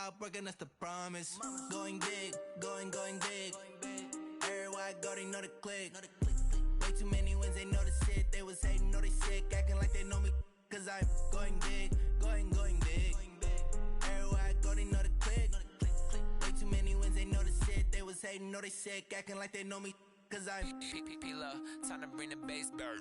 stop working, that's the promise. Going big, going big. Everywhere I go, they know the click. Way too many wins, they know the shit. They was hating, know they sick, acting like they know me. Cause I'm going big, going big. Everywhere I go, they know the click. Way too many wins, they know the shit. They was hating, know they sick, acting like they know me. Cause I'm P-P-P-Love, time to bring the bass back.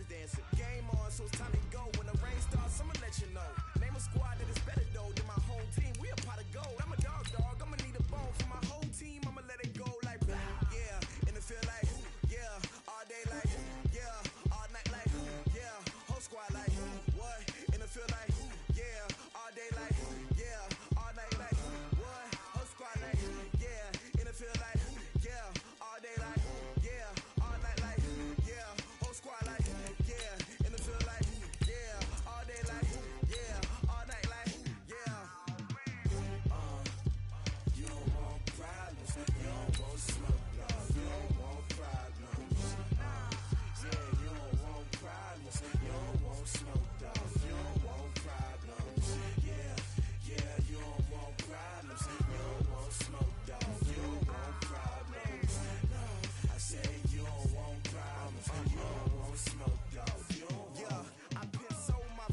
Dancing. Game on, so it's time to go. When the rain starts, I'ma let you know. Name a squad that is better though than my whole team. We a pot of gold. I'm a dog. I'ma need a bone for my whole team. I'ma let it go like yeah. And it feel like yeah. All day like yeah. All night like yeah. Whole squad like what? And it feel like yeah. All day like yeah. All night like what? Whole squad like yeah. And it feel like yeah. All day like yeah. All night like yeah. Whole squad like yeah, and it feel like, yeah, all day like, yeah, all night like, yeah. You don't want problems, you don't want smoke, you don't want problems. Yeah, you don't want problems, you don't want smoke, you don't want problems. Yeah, you don't want problems, you don't want smoke, you don't want problems. No, I say you don't want problems, you don't want smoke.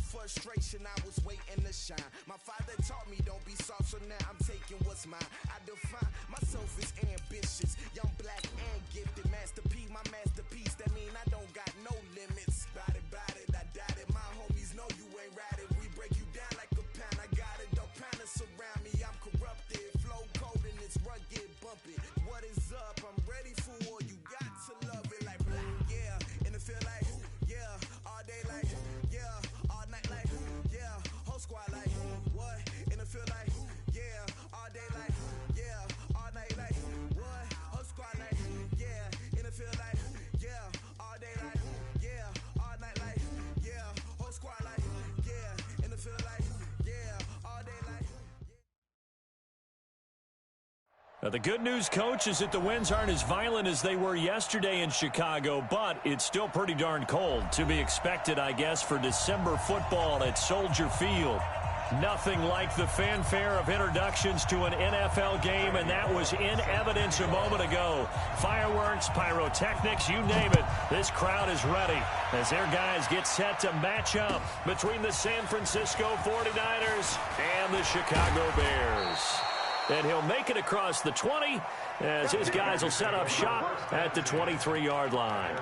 Frustration, I was waiting to shine. My father taught me don't be soft, so now I'm taking what's mine. I define myself as ambitious, young, black, and gifted. Master P, my masterpiece. That mean I don't got no limits. Bout it, I doubt it. My homies know you ain't ride it. We break you down like a pound. I got it, don't pound to surround me. I'm corrupted, flow cold and it's rugged, bumpy. What is up? I'm ready for war. You got to love it like yeah, and it feel like yeah, all day like yeah. Yeah, whole squad like what? And it feel like yeah, all day like yeah, all night like what? Whole squad like yeah, and it feel like yeah, all day like yeah, all night like yeah, whole squad like yeah, and it feel like yeah, all day like Now, the good news, Coach, is that the winds aren't as violent as they were yesterday in Chicago, but it's still pretty darn cold. To be expected, I guess, for December football at Soldier Field. Nothing like the fanfare of introductions to an NFL game, and that was in evidence a moment ago. Fireworks, pyrotechnics, you name it. This crowd is ready as their guys get set to match up between the San Francisco 49ers and the Chicago Bears. And he'll make it across the 20 as his guys will set up shop at the 23-yard line.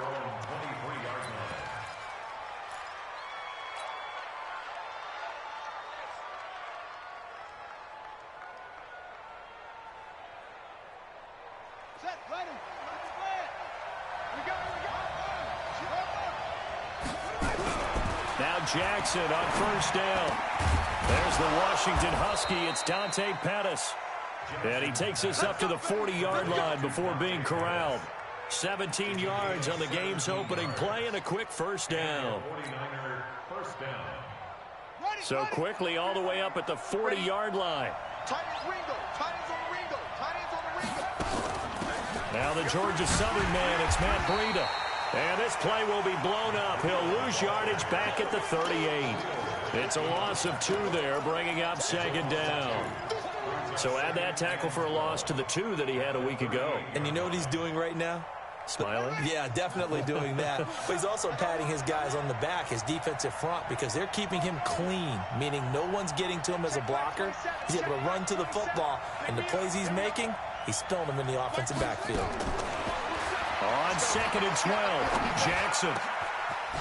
Now Jackson on first down. There's the Washington Husky. It's Dante Pettis. And he takes us up to the 40-yard line before being corralled. 17 yards on the game's opening play and a quick first down. So quickly all the way up at the 40-yard line. Now the Georgia Southern man, it's Matt Breida. And this play will be blown up. He'll lose yardage back at the 38. It's a loss of 2 there, bringing up second down. So add that tackle for a loss to the 2 that he had a week ago. And you know what he's doing right now? Smiling? Yeah, definitely doing that. But he's also patting his guys on the back, his defensive front, because they're keeping him clean, meaning no one's getting to him as a blocker. He's able to run to the football, and the plays he's making, he's spilling them in the offensive backfield. On 2nd and 12, Jackson.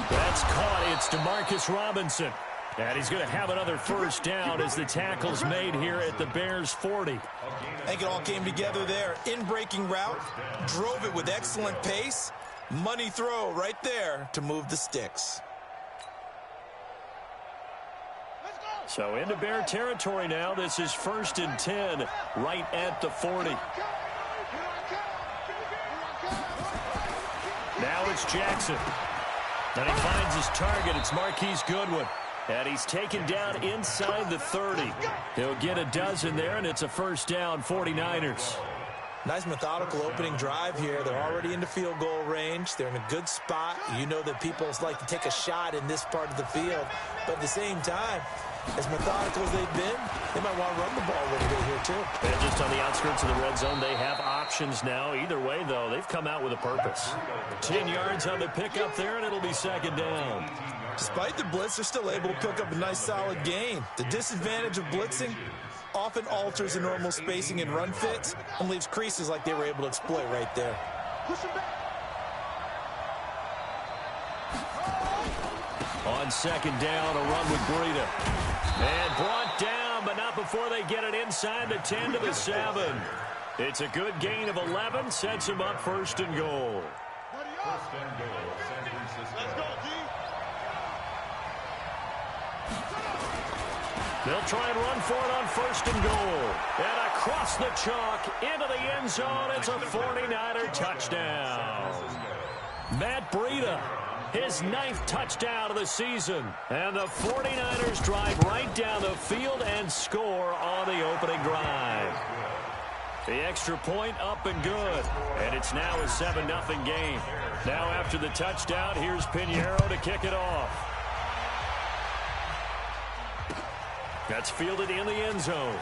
That's caught. It's Demarcus Robinson. And he's going to have another first down as the tackle's made here at the Bears' 40. I think it all came together there. In-breaking route, drove it with excellent pace. Money throw right there to move the sticks. So into Bear territory now. This is 1st and 10 right at the 40. Now it's Jackson. And he finds his target. It's Marquise Goodwin. And he's taken down inside the 30. He'll get a dozen there, and it's a first down, 49ers. Nice methodical opening drive here. They're already into field goal range. They're in a good spot. You know that people like to take a shot in this part of the field. But at the same time, as methodical as they've been, they might want to run the ball a little bit here too. And just on the outskirts of the red zone, they have options now. Either way, though, they've come out with a purpose. 10 yards on the pickup there, and it'll be second down. Despite the blitz, they're still able to pick up a nice solid gain. The disadvantage of blitzing often alters the normal spacing and run fits and leaves creases like they were able to exploit right there. On second down, a run with Breida. And brought down, but not before they get it inside the 10 to the 7. It's a good gain of 11, sets them up 1st and goal. First and goal, San Francisco. Let's go, G. They'll try and run for it on 1st and goal. And across the chalk, into the end zone, it's a 49er touchdown. Matt Breida, his 9th touchdown of the season. And the 49ers drive right down the field and score on the opening drive. The extra point up and good. And it's now a 7-0 game. Now after the touchdown, here's Pinheiro to kick it off. That's fielded in the end zone.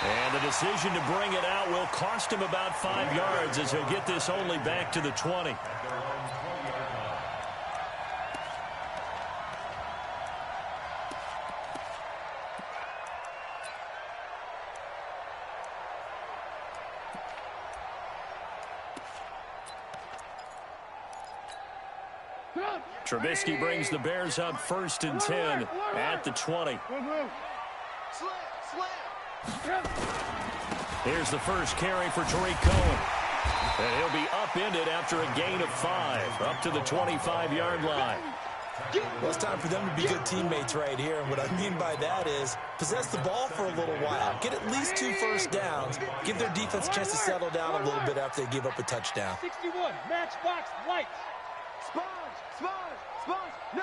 And the decision to bring it out will cost him about 5 yards as he'll get this only back to the 20. Trubisky brings the Bears up 1st and 10 at the 20. Here's the first carry for Tariq Cohen. And he'll be upended after a gain of 5, up to the 25-yard line. Well, it's time for them to be good teammates right here. And what I mean by that is possess the ball for a little while. Get at least 2 first downs. Give their defense a chance to settle down a little bit after they give up a touchdown. 61, Matchbox Lights. No.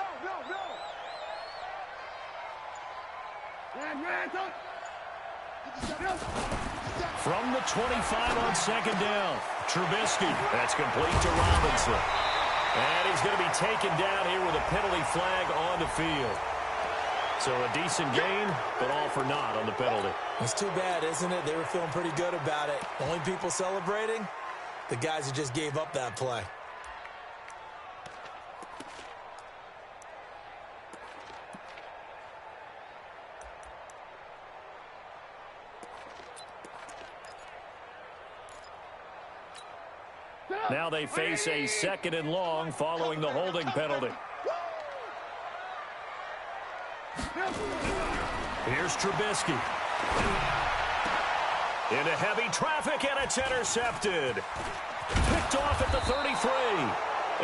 From the 25 on second down, Trubisky. That's complete to Robinson. And he's going to be taken down here with a penalty flag on the field. So a decent gain, but all for naught on the penalty. It's too bad, isn't it? They were feeling pretty good about it. The only people celebrating, the guys who just gave up that play. Now they face a 2nd and long following the holding penalty. Here's Trubisky. Into heavy traffic, and it's intercepted. Picked off at the 33.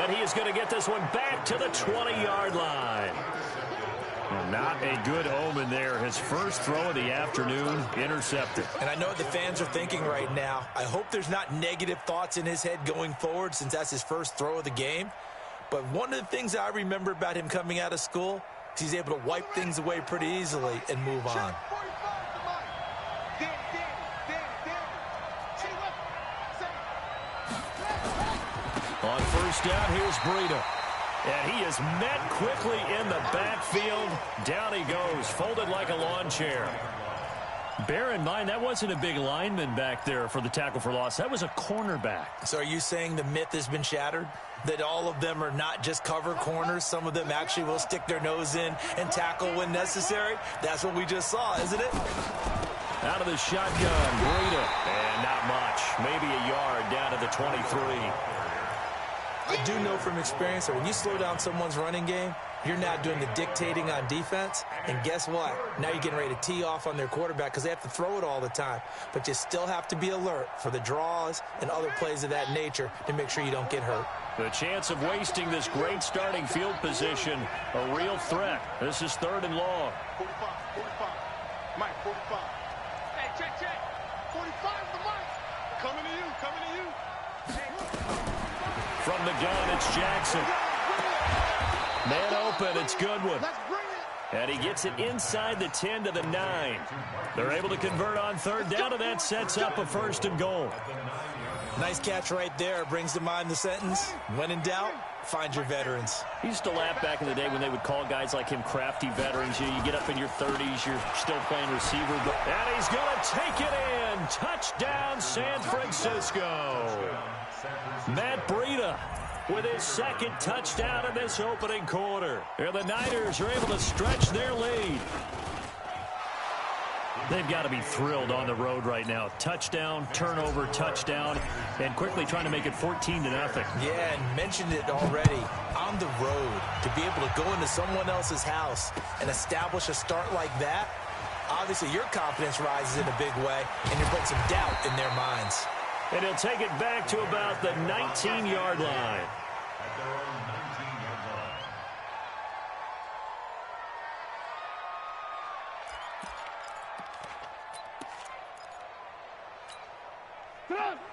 And he is going to get this one back to the 20-yard line. Well, not a good omen there. His first throw of the afternoon, intercepted. And I know what the fans are thinking right now. I hope there's not negative thoughts in his head going forward since that's his first throw of the game. But one of the things I remember about him coming out of school is he's able to wipe things away pretty easily and move on. On first down, here's Breida. And he is met quickly in the backfield. Down he goes, folded like a lawn chair. Bear in mind, that wasn't a big lineman back there for the tackle for loss. That was a cornerback. So are you saying the myth has been shattered? That all of them are not just cover corners? Some of them actually will stick their nose in and tackle when necessary? That's what we just saw, isn't it? Out of the shotgun, Breida. And not much. Maybe a yard down to the 23. I do know from experience that when you slow down someone's running game, you're now doing the dictating on defense. And guess what? Now you're getting ready to tee off on their quarterback because they have to throw it all the time. But you still have to be alert for the draws and other plays of that nature to make sure you don't get hurt. The chance of wasting this great starting field position, a real threat. This is 3rd and long. 45. Mike, 45. Hey, check. 45 is the mic. Coming to you. From the gun, it's Jackson. Man open, it's Goodwin. And he gets it inside the 10 to the 9. They're able to convert on 3rd down, and that sets up a 1st and goal. Nice catch right there. Brings to mind the sentence, when in doubt, find your veterans. He used to laugh back in the day when they would call guys like him crafty veterans. You get up in your 30s, you're still playing receiver. And he's going to take it in. Touchdown, San Francisco. Matt Breida with his 2nd touchdown in this opening quarter. And the Niners are able to stretch their lead. They've got to be thrilled on the road right now. Touchdown, turnover, touchdown, and quickly trying to make it 14-0. Yeah, and mentioned it already. On the road, to be able to go into someone else's house and establish a start like that, obviously your confidence rises in a big way, and you're putting some doubt in their minds. And he'll take it back to about the 19-yard line.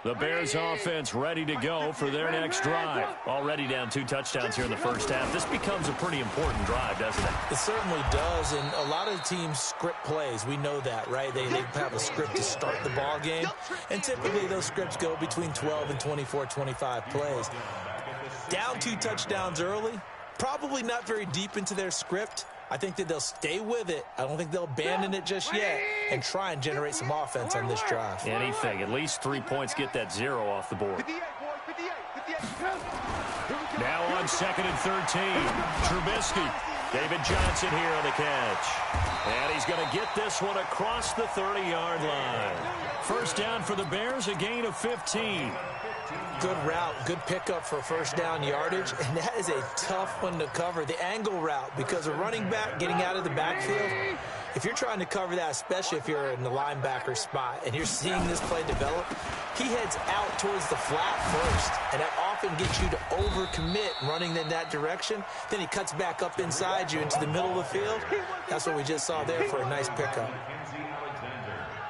The Bears offense ready to go for their next drive. Already down 2 touchdowns here in the first half. This becomes a pretty important drive, doesn't it? It certainly does, and a lot of teams script plays. We know that, right? They have a script to start the ball game, and typically those scripts go between 12 and 24, 25 plays. Down 2 touchdowns early, probably not very deep into their script. I think that they'll stay with it. I don't think they'll abandon it just yet and try and generate some offense on this drive. Anything. At least 3 points, get that 0 off the board. 58. Now on 2nd and 13. Trubisky. David Johnson here on the catch. And he's going to get this one across the 30-yard line. First down for the Bears, a gain of 15. Good route, good pickup for first down yardage, and that is a tough one to cover, the angle route, because a running back getting out of the backfield, if you're trying to cover that, especially if you're in the linebacker spot and you're seeing this play develop, he heads out towards the flat first, and that often gets you to overcommit running in that direction. Then he cuts back up inside you into the middle of the field. That's what we just saw there for a nice pickup.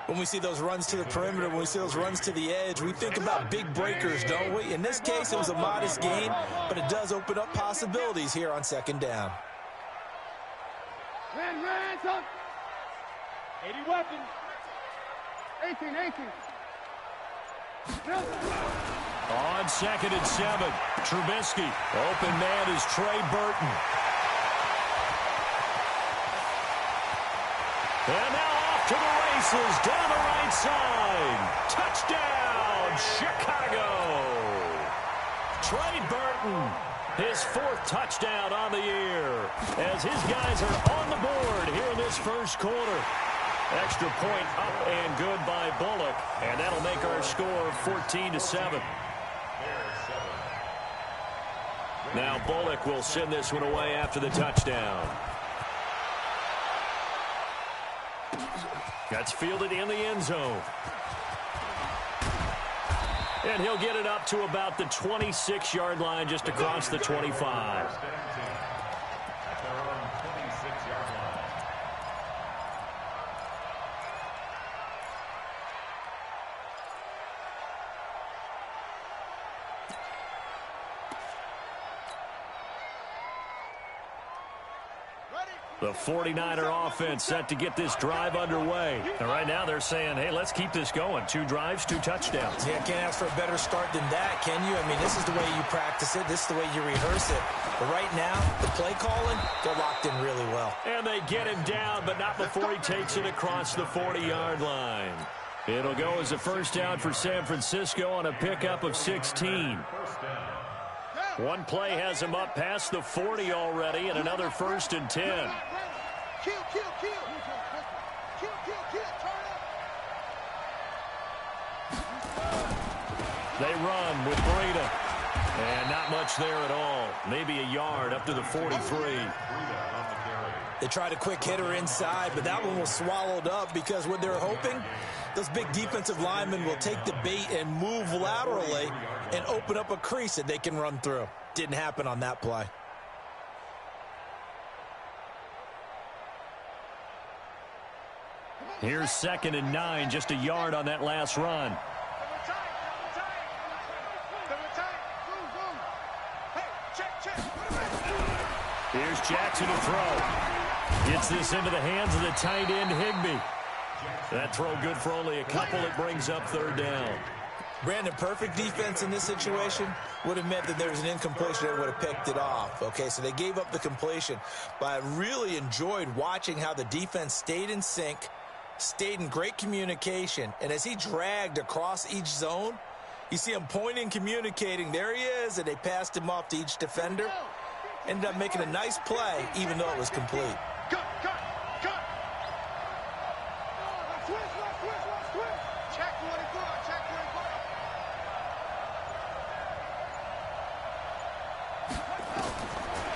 When we see those runs to the perimeter, when we see those runs to the edge, we think about big breakers, don't we? In this case, it was a modest gain, but it does open up possibilities here on 2nd down. 80 weapons. 18. On 2nd and 7, Trubisky. Open man is Trey Burton. And now off to the races down the right side. Touchdown, Chicago. Trey Burton, his 4th touchdown on the year, as his guys are on the board here in this first quarter. Extra point up and good by Bullock, and that'll make our score 14-7. Now Bullock will send this one away after the touchdown. That's fielded in the end zone. And he'll get it up to about the 26-yard line, just across the 25. The 49er offense set to get this drive underway. And right now they're saying, hey, let's keep this going. 2 drives, 2 touchdowns. Yeah, can't ask for a better start than that, can you? I mean, this is the way you practice it. This is the way you rehearse it. But right now, the play calling, they're locked in really well. And they get him down, but not before he takes it across the 40-yard line. It'll go as a first down for San Francisco on a pickup of 16. One play has him up past the 40 already, and another 1st and 10. They run with Breida. And not much there at all. Maybe a yard up to the 43. They tried a quick hitter inside, but that one was swallowed up because what they're hoping, those big defensive linemen will take the bait and move laterally and open up a crease that they can run through. Didn't happen on that play. Here's 2nd and 9, just a yard on that last run. Here's Jackson to throw. Gets this into the hands of the tight end, Higbee. That throw good for only a couple. It brings up 3rd down. Brandon, perfect defense in this situation would have meant that there was an incompletion that would have picked it off. Okay, so they gave up the completion. But I really enjoyed watching how the defense stayed in sync, stayed in great communication. And as he dragged across each zone, you see him pointing, communicating. There he is, and they passed him off to each defender. Ended up making a nice play, even though it was complete.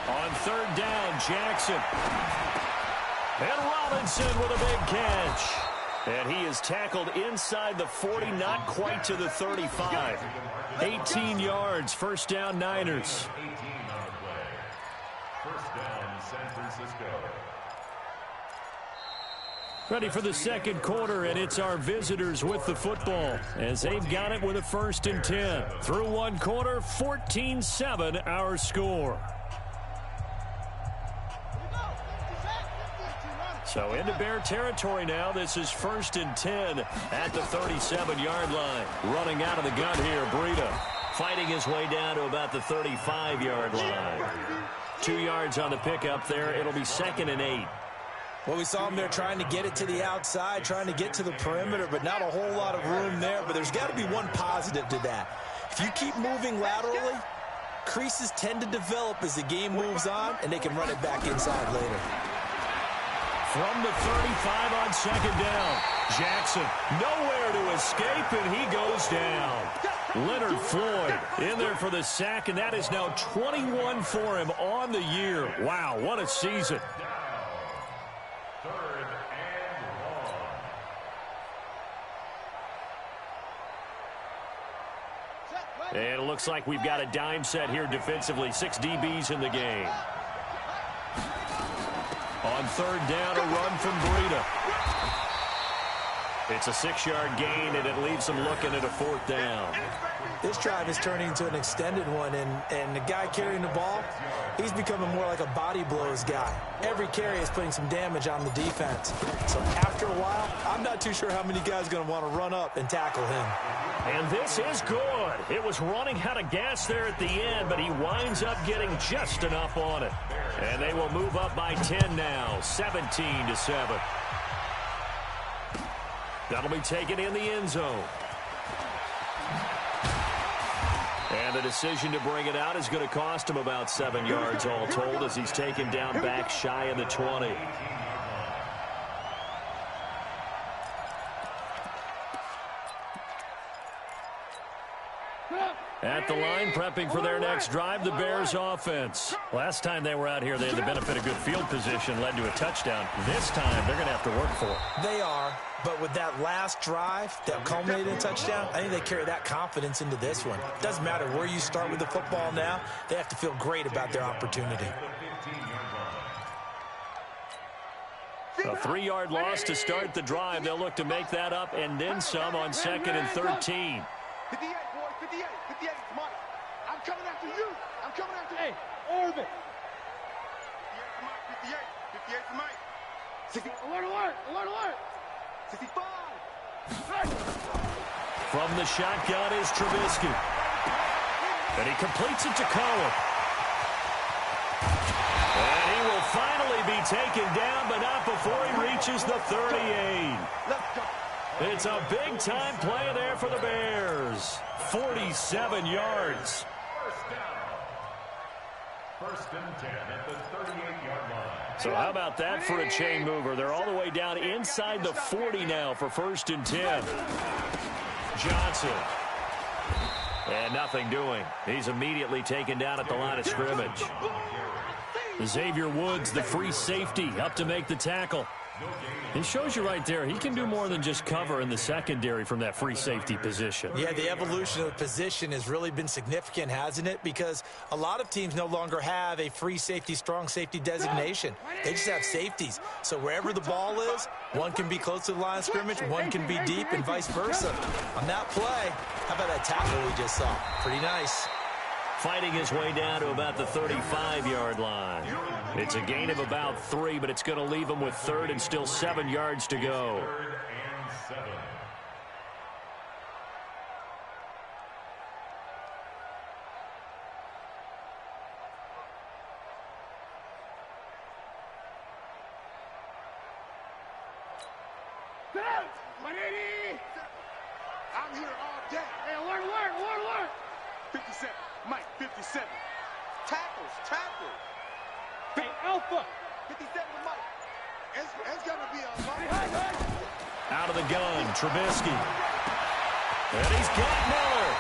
On 3rd down, Jackson. And Robinson with a big catch. And he is tackled inside the 40, not quite to the 35. 18 yards, 1st down, Niners. First down, San Francisco. Ready for the 2nd quarter, and it's our visitors with the football as they've got it with a 1st and 10. Through 1 quarter, 14-7 our score. So into Bear territory now. This is 1st and 10 at the 37-yard line. Running out of the gun here, Breida. Fighting his way down to about the 35-yard line. 2 yards on the pickup there. It'll be 2nd and 8. Well, we saw him there trying to get it to the outside, trying to get to the perimeter, but not a whole lot of room there. But there's got to be one positive to that. If you keep moving laterally, creases tend to develop as the game moves on, and they can run it back inside later. From the 35 on 2nd down. Jackson nowhere to escape, and he goes down. Leonard Floyd in there for the sack, and that is now 21 for him on the year. Wow, what a season. And it looks like we've got a dime set here defensively. 6 DBs in the game. On 3rd down, a run from Breida. It's a 6-yard gain, and it leaves them looking at a 4th down. This drive is turning into an extended one, and the guy carrying the ball, he's becoming more like a body blows guy. Every carry is putting some damage on the defense. So after a while, I'm not too sure how many guys are going to want to run up and tackle him. And this is good. It was running out of gas there at the end, but he winds up getting just enough on it. And they will move up by 10 now, 17-7. That'll be taken in the end zone. And the decision to bring it out is going to cost him about 7 yards all told as he's taken down back shy of the 20. At the line, prepping for their next drive, the Bears offense. Last time they were out here, they had the benefit of good field position, led to a touchdown. This time, they're going to have to work for it. They are, but with that last drive that culminated in a touchdown, I think they carry that confidence into this one. Doesn't matter where you start with the football now, they have to feel great about their opportunity. A 3-yard loss to start the drive. They'll look to make that up and then some on 2nd and 13. 58, boy, 58, 58, Mike. I'm coming after you. I'm coming after you. Hey, Orvin. 58, Mike, 58. 58 for Mike. 60. Alert. 65. From the shotgun is Trubisky. And he completes it to Cohen. And he will finally be taken down, but not before he reaches the 38. It's a big-time play there for the Bears. 47 yards. First and 10 at the 38-yard line. So how about that for a chain mover? They're all the way down inside the 40 now for first and 10. Johnson. And nothing doing. He's immediately taken down at the line of scrimmage. Xavier Woods, the free safety, up to make the tackle. He shows you right there, he can do more than just cover in the secondary from that free safety position. Yeah, the evolution of the position has really been significant, hasn't it? Because a lot of teams no longer have a free safety, strong safety designation. They just have safeties. So wherever the ball is, one can be close to the line of scrimmage, one can be deep, and vice versa. On that play, how about that tackle we just saw? Pretty nice. Fighting his way down to about the 35-yard line. It's a gain of about 3, but it's going to leave him with third and still 7 yards to go. 3rd and 7. I'm here all day. Hey, alert. 57. Mike, 57. Tackles. Hey, Alpha. 57 to Mike. It's going to be a long Out of the gun, Trubisky. And he's got Miller.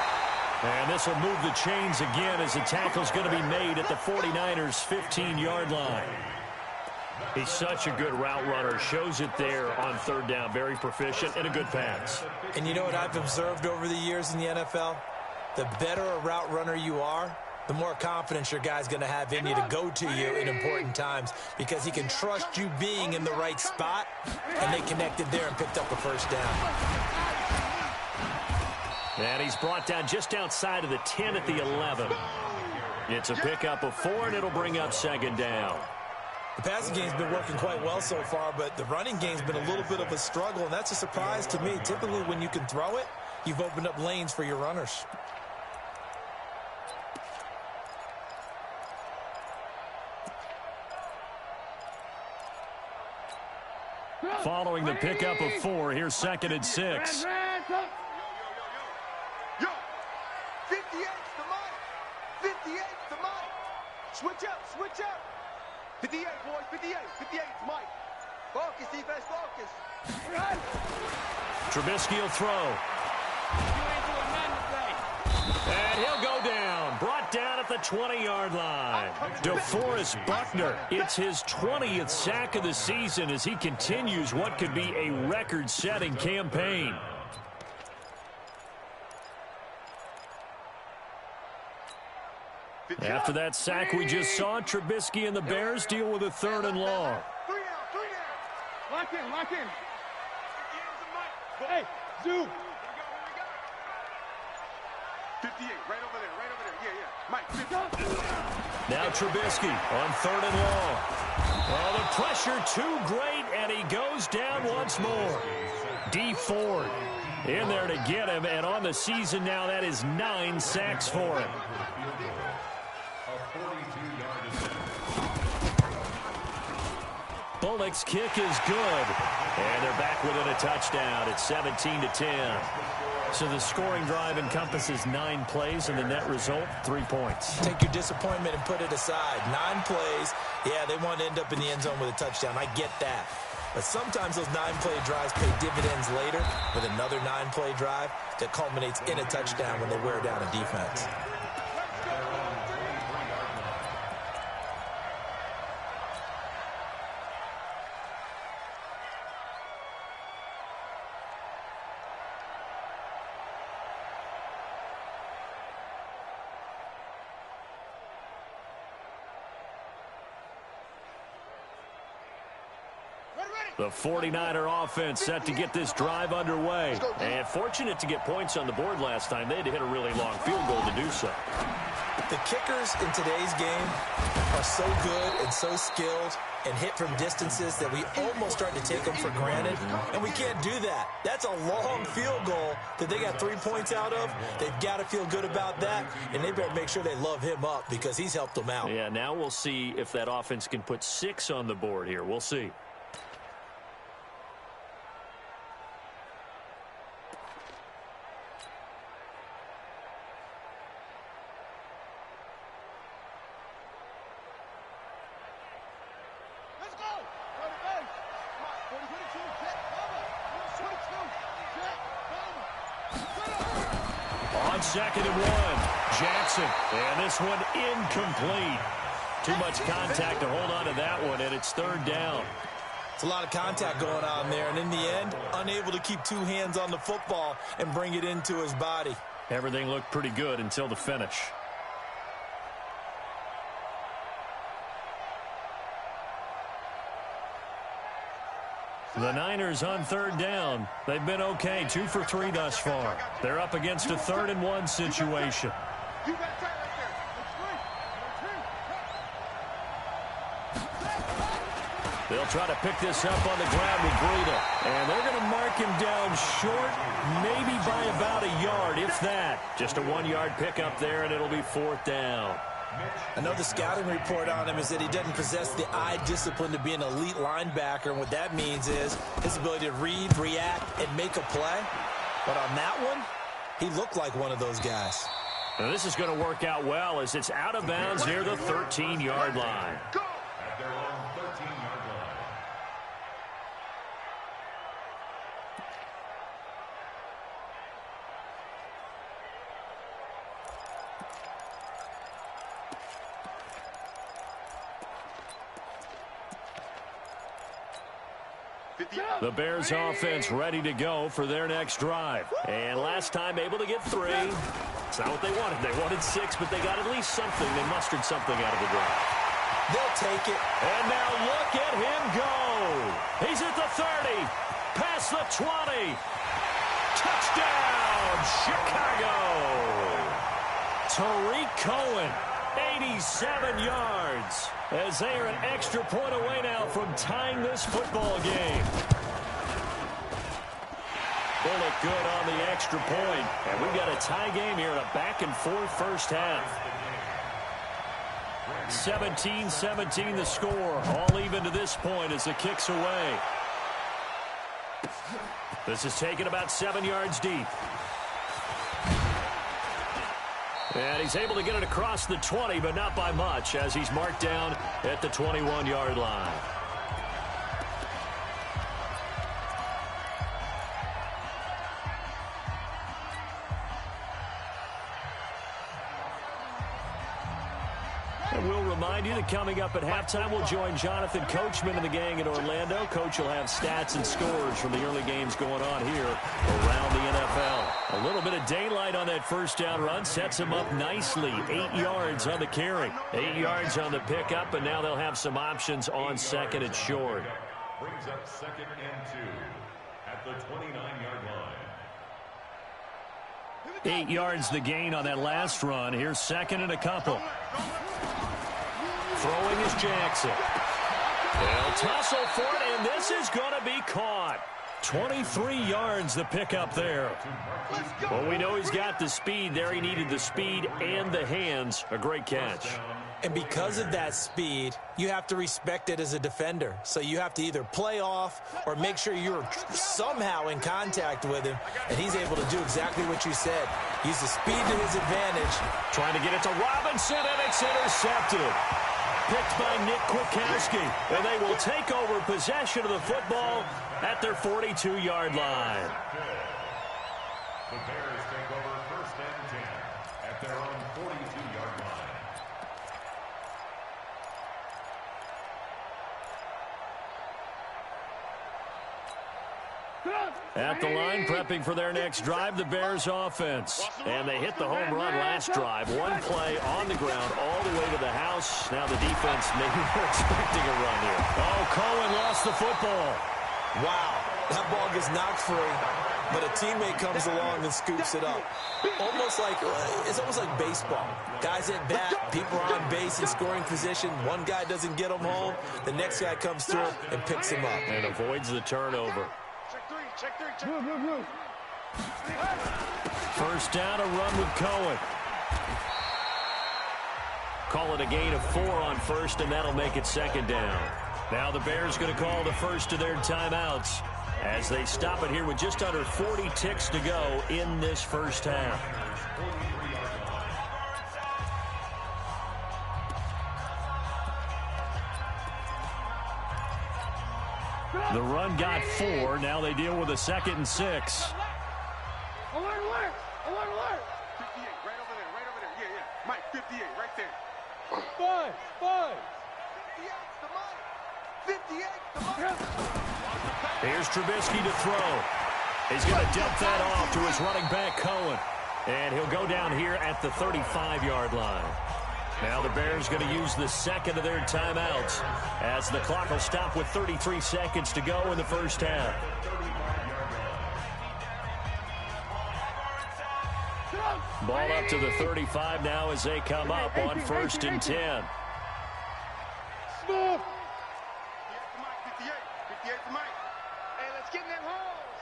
And this will move the chains again as the tackle's going to be made at the 49ers' 15-yard line. He's such a good route runner. Shows it there on third down. Very proficient and a good pass. And you know what I've observed over the years in the NFL? The better a route runner you are, the more confidence your guy's going to have in you to go to you in important times because he can trust you being in the right spot, and they connected there and picked up a first down. And he's brought down just outside of the 10 at the 11. It's a pickup of 4, and it'll bring up second down. The passing game's been working quite well so far, but the running game's been a little bit of a struggle, and that's a surprise to me. Typically, when you can throw it, you've opened up lanes for your runners. Following the pickup of 4, here's 2nd and 6. Yo, 58's the Mike. 58's the Mike. Switch up. 58, boys, 58. 58's Mike. Focus, defense, focus. Trubisky will throw. And he'll go down. Brought down at the 20-yard line. DeForest Buckner. It's his 20th sack of the season as he continues what could be a record-setting campaign. After that sack we just saw, Trubisky and the Bears deal with a 3rd and long. 3 down. Lock in. Hey, zoom. 58, right over there. Yeah. Mike, 50. Now Trubisky on 3rd and long. Oh, the pressure too great, and he goes down once more. Dee Ford in there to get him, and on the season now, that is 9 sacks for him. Bullock's kick is good, and they're back within a touchdown. It's 17-10. So the scoring drive encompasses 9 plays, and the net result, 3 points. Take your disappointment and put it aside. 9 plays. Yeah, they want to end up in the end zone with a touchdown. I get that. But sometimes those 9-play drives pay dividends later with another 9-play drive that culminates in a touchdown when they wear down a defense. The 49er offense set to get this drive underway. And fortunate to get points on the board last time. They had to hit a really long field goal to do so. The kickers in today's game are so good and so skilled and hit from distances that we almost start to take them for granted, and we can't do that. That's a long field goal that they got 3 points out of. They've got to feel good about that, and they better make sure they love him up because he's helped them out. Yeah, now we'll see if that offense can put 6 on the board here. We'll see. On 2nd and 1, Jackson, and this one incomplete. Too much contact to hold on to that one, and it's 3rd down. It's a lot of contact going on there, and in the end, unable to keep 2 hands on the football and bring it into his body. Everything looked pretty good until the finish. The Niners on 3rd down. They've been okay, 2 for 3 thus far. They're up against a 3rd and 1 situation. They'll try to pick this up on the ground with Breida. And they're going to mark him down short, maybe by about a yard, if that. Just a 1-yard pickup there, and it'll be 4th down. I know the scouting report on him is that he doesn't possess the eye discipline to be an elite linebacker, and what that means is his ability to read, react, and make a play. But on that one, he looked like one of those guys. Now this is going to work out well as it's out of bounds near the 13-yard line. At their own 13-yard line. The Bears offense ready to go for their next drive. And last time able to get 3. It's not what they wanted. They wanted 6, but they got at least something. They mustered something out of the drive. They'll take it. And now look at him go. He's at the 30. Past the 20. Touchdown, Chicago. Tariq Cohen, 87 yards. As they are an extra point away now from tying this football game. Will look good on the extra point. And we've got a tie game here in a back-and-forth first half. 17-17 the score. All even to this point as the kick's away. This is taken about 7 yards deep. And he's able to get it across the 20, but not by much, as he's marked down at the 21-yard line. And we'll remind you that coming up at halftime, we'll join Jonathan Coachman and the gang in Orlando. Coach will have stats and scores from the early games going on here around the NFL. A little bit of daylight on that first down run sets him up nicely. 8 yards on the carry, 8 yards on the pickup, and now they'll have some options on 2nd and short. Brings up 2nd and 2 at the 29-yard line. 8 yards the gain on that last run. Here's 2nd and a couple. Throwing is Jackson. They'll tussle for it, and this is going to be caught. 23 yards the pickup there. Well, we know he's got the speed there. He needed the speed and the hands. A great catch. And because of that speed, you have to respect it as a defender. So you have to either play off or make sure you're somehow in contact with him. And he's able to do exactly what you said. Use the speed to his advantage. Trying to get it to Robinson, and it's intercepted. Picked by Nick Kwiatkowski. And they will take over possession of the football at their 42-yard line. The Bears take over 1st and 10 at their own 42-yard line. At the line, prepping for their next drive, the Bears offense. And they hit the home run last drive. One play on the ground all the way to the house. Now the defense maybe we're expecting a run here. Oh, Cohen lost the football. Wow, that ball gets knocked free. but a teammate comes along and scoops it up. It's almost like baseball. Guys at bat, people are on base in scoring position. One guy doesn't get him home. The next guy comes through and picks him up. And avoids the turnover. Check three. Move. First down, a run with Cohen. Call it a gain of 4 on first, and that'll make it second down. Now the Bears going to call the first of their timeouts as they stop it here with just under 40 ticks to go in this first half. The run got 4. Now they deal with a 2nd and 6. Alert! 58, right over there. Yeah. Mike, 58, right there. 5. 58 to Mike. Here's Trubisky to throw. He's going to dump that off to his running back, Cohen. And he'll go down here at the 35-yard line. Now the Bears going to use the second of their timeouts as the clock will stop with 33 seconds to go in the first half. Ball up to the 35 now as they come up on 1st and 10. Smith. 58 for Mike. Hey, let's get in them holes.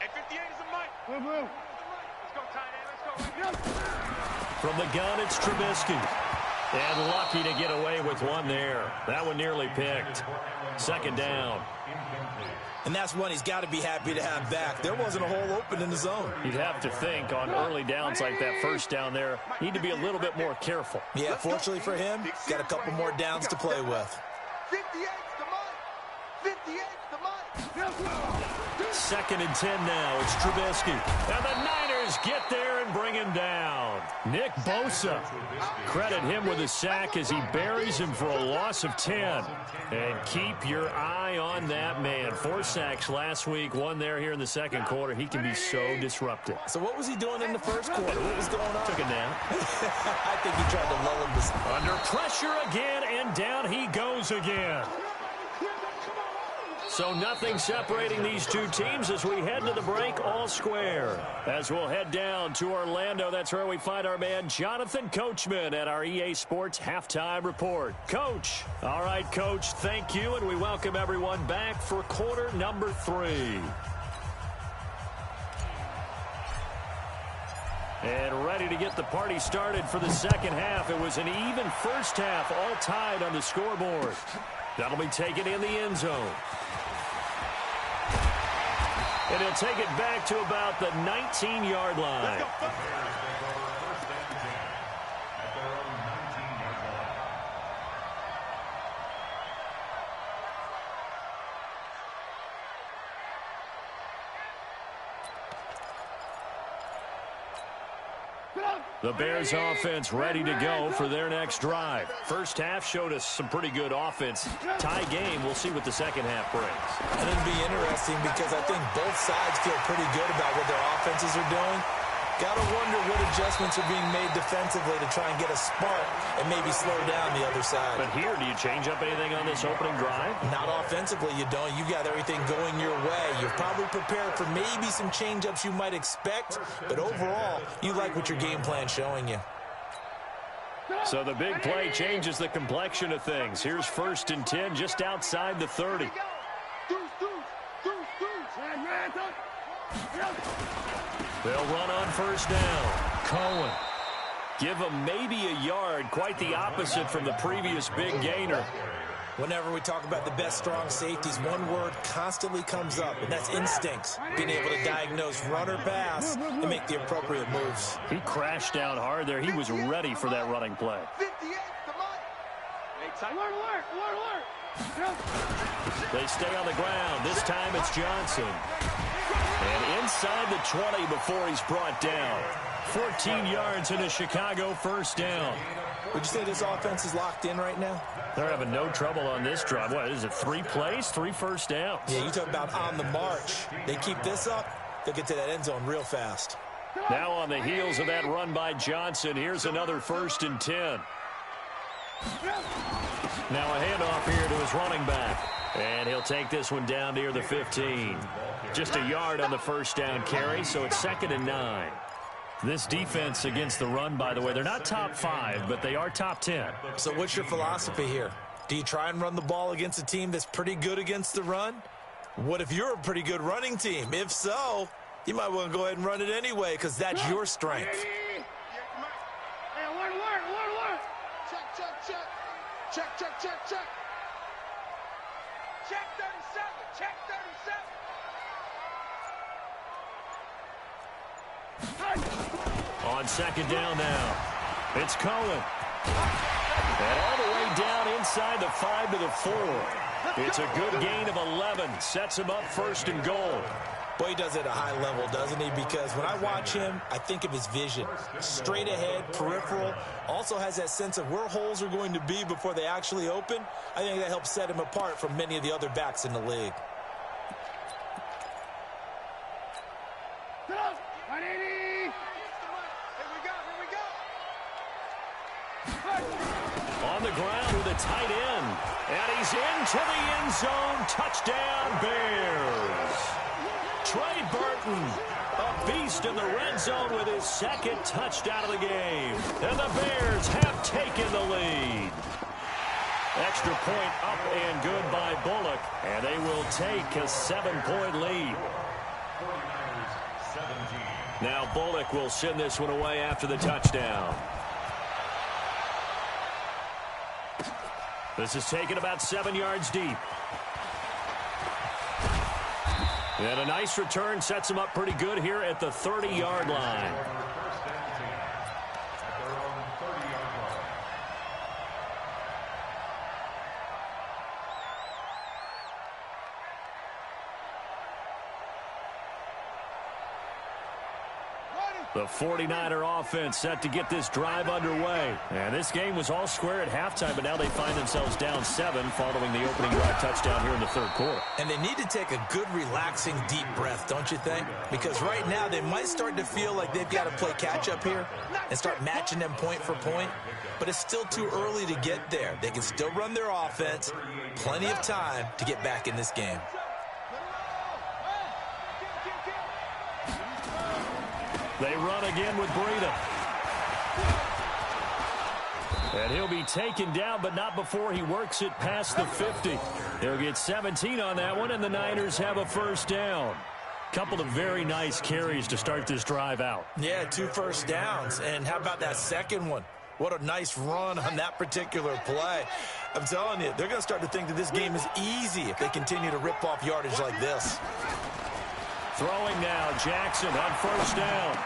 Hey, 58 is a Mike. Let's go, tight end. Let's go. From the gun, it's Trubisky. And lucky to get away with one there. That one nearly picked. Second down. And that's one he's got to be happy to have back. There wasn't a hole open in the zone. You'd have to think on early downs like that first down there, need to be a little bit more careful. Yeah, fortunately for him, got a couple more downs to play with. 58 to Mike. 2nd and 10 now. It's Trubisky. And the Niners get there and bring him down. Nick Bosa. Credit him with a sack as he buries him for a loss of 10. And keep your eye on that man. 4 sacks last week, 1 there here in the second quarter. He can be so disruptive. So what was he doing in the first quarter? What was going on? Took a nap. I think he tried to lull him to... Under pressure again, and down he goes again. So nothing separating these two teams as we head to the break, all square. As we'll head down to Orlando, that's where we find our man Jonathan Coachman at our EA Sports Halftime Report. Coach. All right, Coach, thank you, and we welcome everyone back for quarter number 3. And ready to get the party started for the second half. It was an even first half, all tied on the scoreboard. That'll be taken in the end zone. And he'll take it back to about the 19-yard line. The Bears offense ready to go for their next drive. First half showed us some pretty good offense. Tie game, we'll see what the second half brings. And it'll be interesting because I think both sides feel pretty good about what their offenses are doing. Got to wonder what adjustments are being made defensively to try and get a spark and maybe slow down the other side. But here, do you change up anything on this opening drive? Not offensively, you don't. You got everything going your way. You're probably prepared for maybe some change-ups you might expect, but overall, you like what your game plan's showing you. So the big play changes the complexion of things. Here's 1st and 10 just outside the 30. They'll run on first down. Cohen. Give him maybe a yard, quite the opposite from the previous big gainer. Whenever we talk about the best strong safeties, one word constantly comes up, and that's instincts. Being able to diagnose run or pass and make the appropriate moves. He crashed down hard there. He was ready for that running play. 58 to Mike. Alert. They stay on the ground. This time it's Johnson. And inside the 20 before he's brought down. 14 yards in a Chicago first down. Would you say this offense is locked in right now? They're having no trouble on this drive. What is it, 3 plays, 3 first downs? Yeah, you talk about on the march. They keep this up, they'll get to that end zone real fast. Now on the heels of that run by Johnson, here's another 1st and 10. Now a handoff here to his running back. And he'll take this one down near the 15. Just a yard on the first down carry, so it's 2nd and 9. This defense against the run, by the way, they're not top 5, but they are top 10. So what's your philosophy here? Do you try and run the ball against a team that's pretty good against the run? What if you're a pretty good running team? If so, you might want to go ahead and run it anyway because that's your strength. Hey, alert. Check. Check 37. On 2nd down now, it's Cohen. And all the way down inside the 5 to the 4. It's a good gain of 11. Sets him up 1st and goal. Boy, he does it at a high level, doesn't he? Because when I watch him, I think of his vision. Straight ahead, peripheral. Also has that sense of where holes are going to be before they actually open. I think that helps set him apart from many of the other backs in the league. On the ground with a tight end. And he's into the end zone. Touchdown, Bears. Trey Burton, a beast in the red zone with his 2nd touchdown of the game. And the Bears have taken the lead. Extra point up and good by Bullock. And they will take a 7-point lead. 49ers 17. Now Bullock will send this one away after the touchdown. This is taken about 7 yards deep. And a nice return sets him up pretty good here at the 30-yard line. First and 10 at their own 30-yard line. The 49er offense set to get this drive underway. And this game was all square at halftime, but now they find themselves down 7 following the opening drive touchdown here in the 3rd quarter. And they need to take a good, relaxing, deep breath, don't you think? Because right now they might start to feel like they've got to play catch-up here and start matching them point for point. But it's still too early to get there. They can still run their offense. Plenty of time to get back in this game. They run again with Breida. And he'll be taken down, but not before he works it past the 50. He'll get 17 on that one, and the Niners have a 1st down. Couple of very nice carries to start this drive out. Yeah, 2 first downs. And how about that second one? What a nice run on that particular play. I'm telling you, they're going to start to think that this game is easy if they continue to rip off yardage like this. Throwing now, Jackson on 1st down.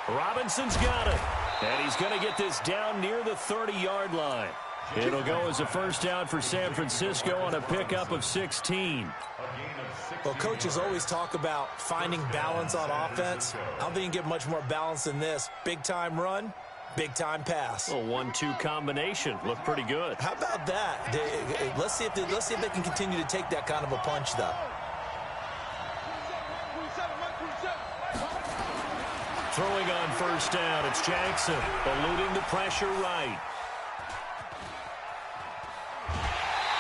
Robinson's got it. And he's going to get this down near the 30-yard line. It'll go as a 1st down for San Francisco on a pickup of 16. Well, coaches always talk about finding balance on offense. I don't think you can get much more balance than this. Big-time run, big-time pass. A 1-2 combination. Looked pretty good. How about that? Let's see if they can continue to take that kind of a punch, though. Throwing on 1st down, it's Jackson, eluding the pressure right.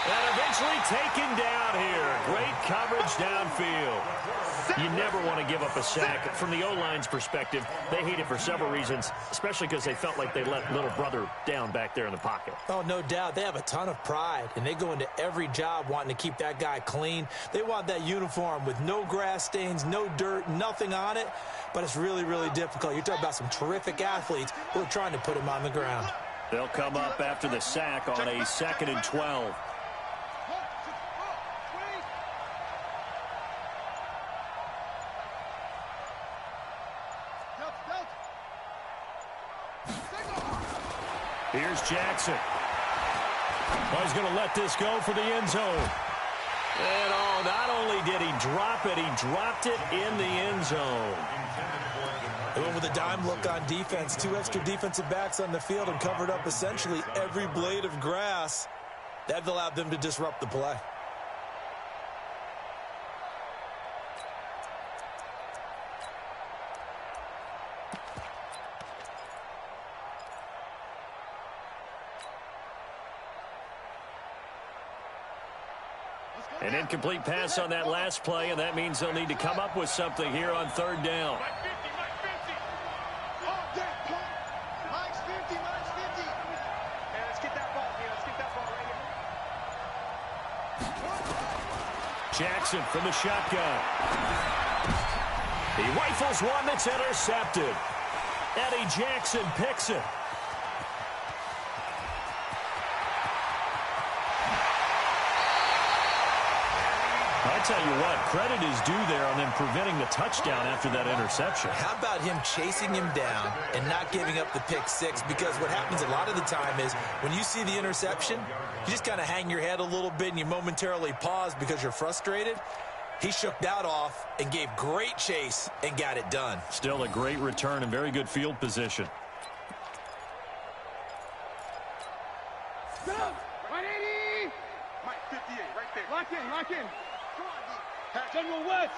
And eventually taken down here. Great coverage downfield. You never want to give up a sack. From the O-line's perspective, they hate it for several reasons, especially because they felt like they let little brother down back there in the pocket. Oh, no doubt. They have a ton of pride, and they go into every job wanting to keep that guy clean. They want that uniform with no grass stains, no dirt, nothing on it. But it's really, really difficult. You're talking about some terrific athletes who are trying to put him on the ground. They'll come up after the sack on a 2nd and 12. Here's Jackson. Well, he's going to let this go for the end zone. And not only did he drop it, he dropped it in the end zone. They went with a dime look on defense. 2 extra defensive backs on the field and covered up essentially every blade of grass. That allowed them to disrupt the play. An incomplete pass on that last play, and that means they'll need to come up with something here on third down. Jackson from the shotgun. He rifles one that's intercepted. Eddie Jackson picks it. I tell you what, credit is due there on them preventing the touchdown after that interception. How about him chasing him down and not giving up the pick six? Because what happens a lot of the time is when you see the interception, you just kind of hang your head a little bit and you momentarily pause because you're frustrated. He shook that off and gave great chase and got it done. Still a great return and very good field position. Mike 58, right there. Lock in, lock in. General West.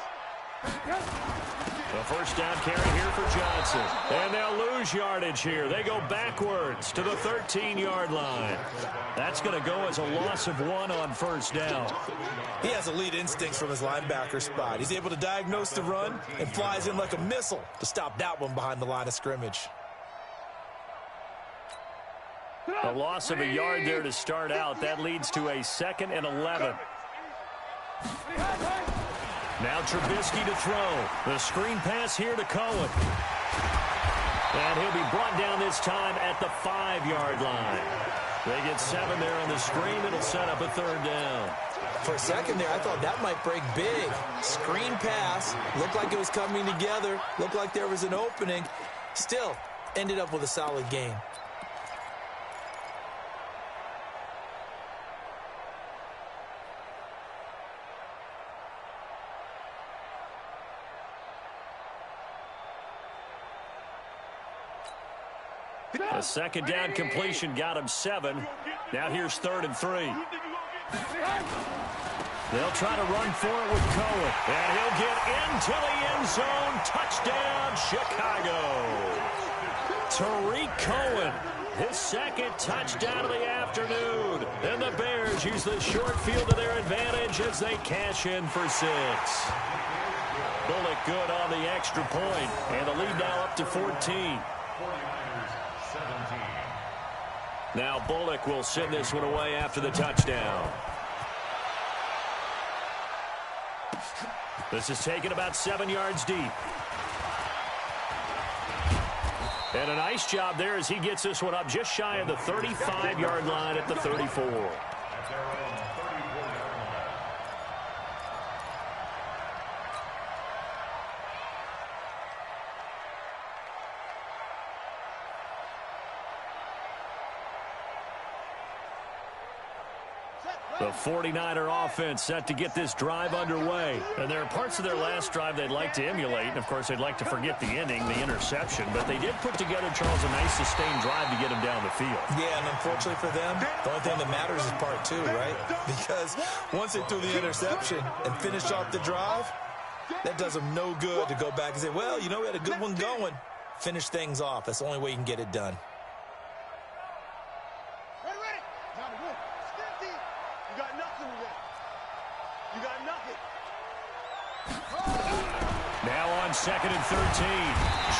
The first down carry here for Johnson. And they'll lose yardage here. They go backwards to the 13-yard line. That's going to go as a loss of 1 on first down. He has elite instincts from his linebacker spot. He's able to diagnose the run and flies in like a missile to stop that one behind the line of scrimmage. A loss of a yard there to start out. That leads to a 2nd and 11. Now Trubisky to throw. The screen pass here to Cohen. And he'll be brought down this time at the 5-yard line. They get 7 there on the screen. It'll set up a 3rd down. For a second there, I thought that might break big. Screen pass. Looked like it was coming together. Looked like there was an opening. Still, ended up with a solid gain. A 2nd down completion got him 7. Now here's 3rd and 3. They'll try to run for it with Cohen. And he'll get into the end zone. Touchdown, Chicago. Tariq Cohen, his 2nd touchdown of the afternoon. And the Bears use the short field to their advantage as they cash in for 6. Bullock good on the extra point. And the lead now up to 14. Now Bullock will send this one away after the touchdown. This is taken about 7 yards deep. And a nice job there as he gets this one up just shy of the 35-yard line at the 34. The 49er offense set to get this drive underway. And there are parts of their last drive they'd like to emulate. And, of course, they'd like to forget the ending, the interception. But they did put together, Charles, a nice sustained drive to get him down the field. Yeah, and unfortunately for them, the only thing that matters is part 2, right? Because once they threw the interception and finished off the drive, that does them no good to go back and say, well, you know, we had a good one going. Finish things off. That's the only way you can get it done. Now on 2nd and 13.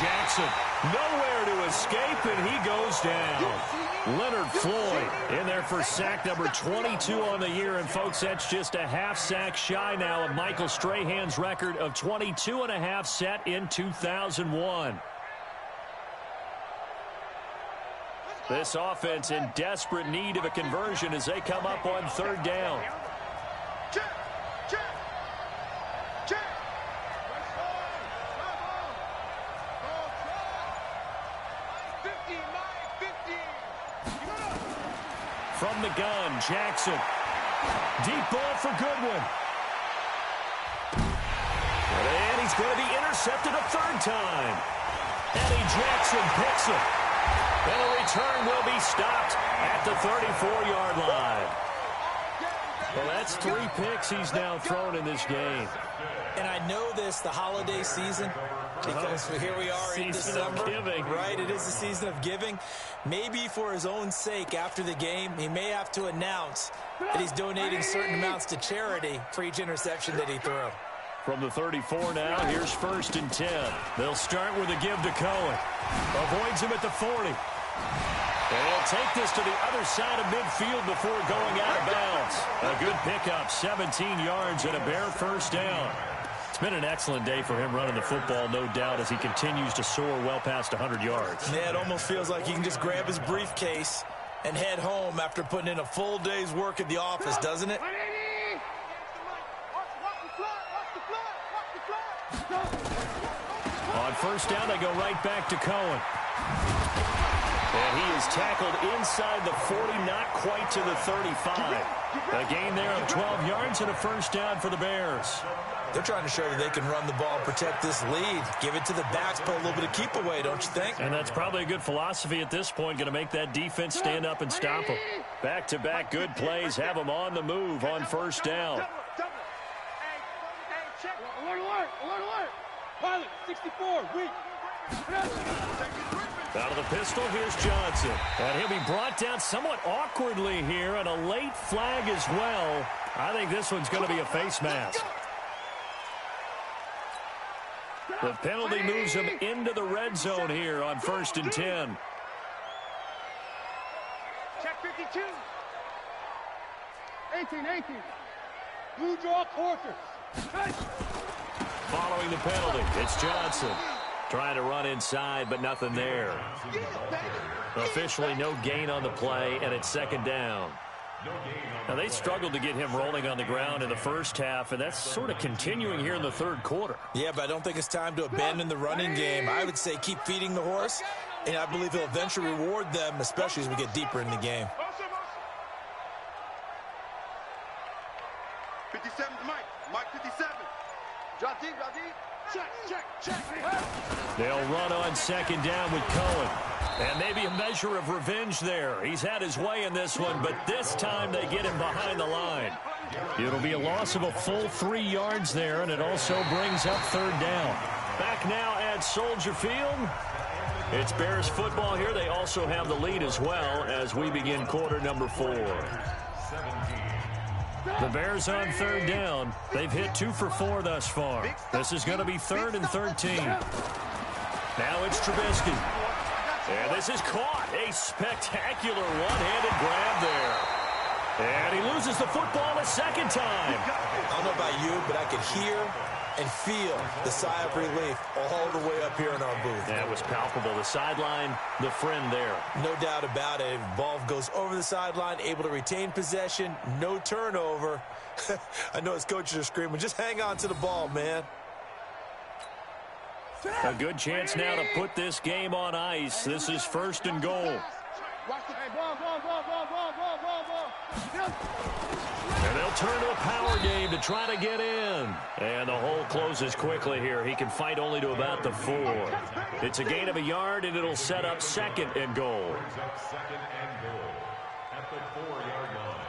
Jackson nowhere to escape, and he goes down. Leonard Floyd in there for sack number 22 on the year. And, folks, that's just a half sack shy now of Michael Strahan's record of 22.5 set in 2001. This offense in desperate need of a conversion as they come up on 3rd down. From the gun, Jackson. Deep ball for Goodwin. And he's going to be intercepted a 3rd time. Eddie Jackson picks it. And the return will be stopped at the 34-yard line. Well, that's 3 picks he's now thrown in this game. And I know this, the holiday season, Because here we are in December, right? It is the season of giving. Maybe for his own sake, after the game, he may have to announce that he's donating certain amounts to charity for each interception that he threw. From the 34 now, here's 1st and 10. They'll start with a give to Cohen. Avoids him at the 40. And he'll take this to the other side of midfield before going out of bounds. A good pickup, 17 yards and a Bear first down. It's been an excellent day for him running the football, no doubt, as he continues to soar well past 100 yards. Yeah, it almost feels like he can just grab his briefcase and head home after putting in a full day's work at the office, doesn't it? On first down, they go right back to Cohen. And he is tackled inside the 40, not quite to the 35. A gain there of 12 yards and a first down for the Bears. They're trying to show that they can run the ball, protect this lead, give it to the backs, put a little bit of keep away, don't you think? And that's probably a good philosophy at this point, going to make that defense stand up and stop them. Back-to-back good plays, have them on the move on first down. Alert! Pilot, 64, weak. Out of the pistol, here's Johnson. And he'll be brought down somewhat awkwardly here, and a late flag as well. I think this one's going to be a face mask. The penalty moves him into the red zone here on 1st and 10. Check 52. 18. Blue draw quarters. Following the penalty, it's Johnson. Trying to run inside, but nothing there. Officially no gain on the play, and it's 2nd down. Now, they struggled to get him rolling on the ground in the first half, and that's sort of continuing here in the 3rd quarter. Yeah, but I don't think it's time to abandon the running game. I would say keep feeding the horse, and I believe he'll eventually reward them, especially as we get deeper in the game. 57's Mike 57. Drop deep. Check. They'll run on 2nd down with Cohen. And maybe a measure of revenge there. He's had his way in this one, but this time they get him behind the line. It'll be a loss of a full 3 yards there, and it also brings up 3rd down. Back now at Soldier Field. It's Bears football here. They also have the lead as well as we begin quarter number 4. The Bears on 3rd down. They've hit 2 for 4 thus far. This is going to be 3rd and 13. Now it's Trubisky. And this is caught. A spectacular one-handed grab there. And he loses the football a 2nd time. I don't know about you, but I could hear and feel the sigh of relief all the way up here in our booth. That was palpable. The sideline, the friend there. No doubt about it. Ball goes over the sideline, able to retain possession, no turnover. I know his coaches are screaming, just hang on to the ball, man. A good chance now to put this game on ice. This is 1st and goal. And they'll turn to a power game to try to get in. And the hole closes quickly here. He can fight only to about the 4. It's a gain of a yard, and it'll set up 2nd and goal. Second and goal at the 4-yard line.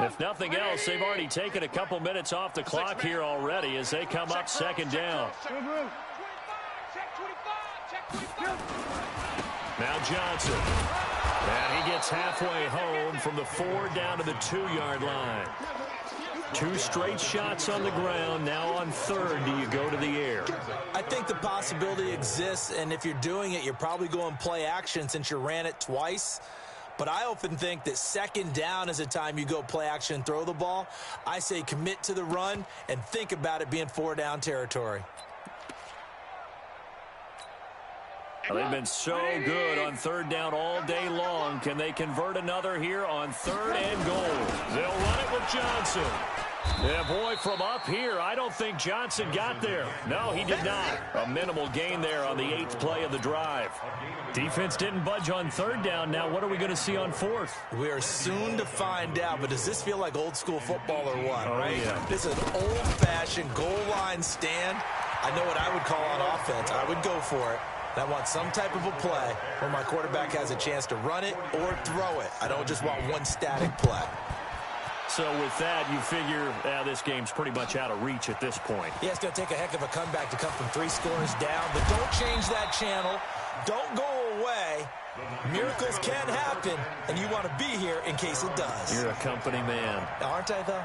If nothing else, they've already taken a couple minutes off the clock here already as they come up 2nd down. Now Johnson. And he gets halfway home from the 4 down to the 2-yard line. 2 straight shots on the ground. Now on 3rd, do you go to the air? I think the possibility exists, and if you're doing it, you're probably going play action since you ran it twice. But I often think that 2nd down is a time you go play action and throw the ball. I say commit to the run and think about it being 4-down territory. Well, they've been so good on 3rd down all day long. Can they convert another here on 3rd and goal? They'll run it with Johnson. Yeah, boy, from up here, I don't think Johnson got there. No, he did not. A minimal gain there on the 8th play of the drive. Defense didn't budge on 3rd down. Now, what are we going to see on 4th? We are soon to find out, but does this feel like old school football or what, right? Yeah. This is an old-fashioned goal line stand. I know what I would call on offense. I would go for it. I want some type of a play where my quarterback has a chance to run it or throw it. I don't just want one static play. So with that, you figure this game's pretty much out of reach at this point. Yeah, it's going to take a heck of a comeback to come from 3 scores down, but don't change that channel. Don't go away. Miracles can happen, and you want to be here in case it does. You're a company man. Aren't I, though?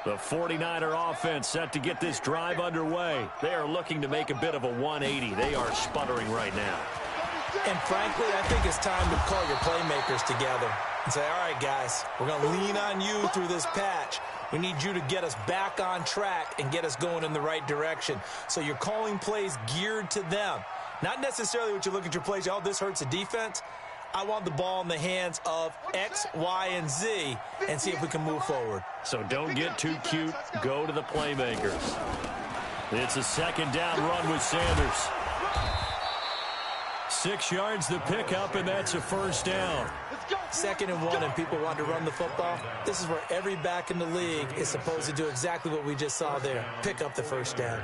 The 49er offense set to get this drive underway. They are looking to make a bit of a 180. They are sputtering right now. And frankly, I think it's time to call your playmakers together and say, all right, guys, we're going to lean on you through this patch. We need you to get us back on track and get us going in the right direction. So you're calling plays geared to them. Not necessarily what you look at your plays, oh, this hurts the defense. I want the ball in the hands of X, Y, and Z and see if we can move forward. So don't get too cute. Go to the playmakers. It's a second down run with Sanders. 6 yards the pickup, and that's a first down. 2nd and 1, and people want to run the football. This is where every back in the league is supposed to do exactly what we just saw there. Pick up the first down.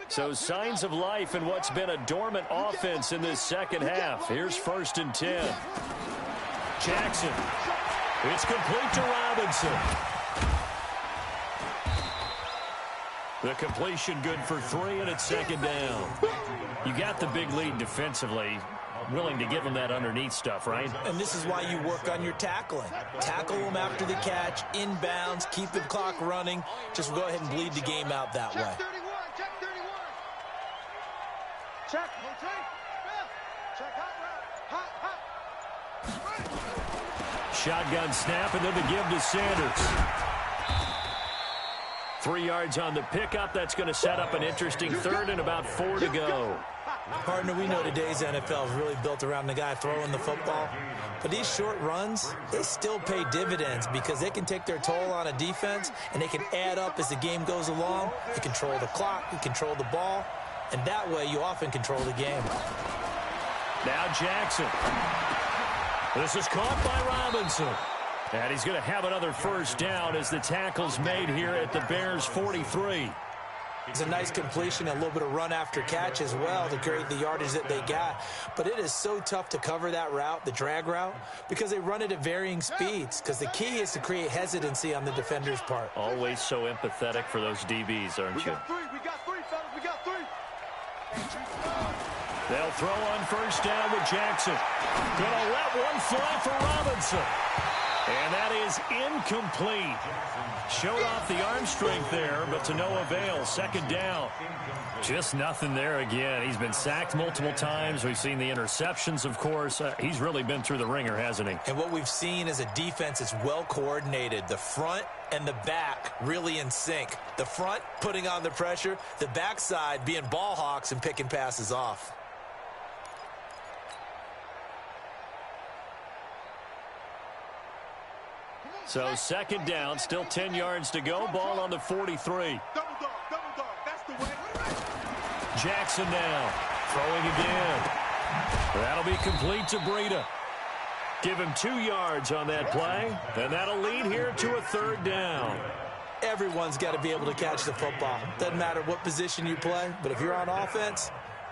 So signs of life in what's been a dormant offense in this second half. Here's 1st and 10. Jackson. It's complete to Robinson. The completion good for 3, and it's 2nd down. You got the big lead defensively. Willing to give them that underneath stuff, right? And this is why you work on your tackling. Tackle them after the catch, inbounds, keep the clock running. Just go ahead and bleed the game out that way. Check 31. Check. Check hot. Shotgun snap, and then the give to Sanders. 3 yards on the pickup. That's going to set up an interesting 3rd and about 4 to go. Partner, we know today's NFL is really built around the guy throwing the football. But these short runs, they still pay dividends because they can take their toll on a defense, and they can add up as the game goes along. You control the clock, you control the ball, and that way you often control the game. Now Jackson. This is caught by Robinson. And he's going to have another first down as the tackle's made here at the Bears 43. It's a nice completion, a little bit of run after catch as well to create the yardage that they got. But it is so tough to cover that route, the drag route, because they run it at varying speeds. Because the key is to create hesitancy on the defender's part. Always so empathetic for those DBs, aren't you? We got three, fellas. We got 3. They'll throw on first down with Jackson. Gonna let one fly for Robinson. And that is incomplete. Showed off the arm strength there, but to no avail. 2nd down. Just nothing there again. He's been sacked multiple times. We've seen the interceptions, of course. He's really been through the ringer, hasn't he? And what we've seen is a defense that's well coordinated. The front and the back really in sync. The front putting on the pressure. The backside being ball hawks and picking passes off. So 2nd down, still 10 yards to go. Ball on the 43. Double dog, that's the way. Jackson now, throwing again. That'll be complete to Breida. Give him 2 yards on that play, and that'll lead here to a 3rd down. Everyone's got to be able to catch the football. Doesn't matter what position you play, but if you're on offense,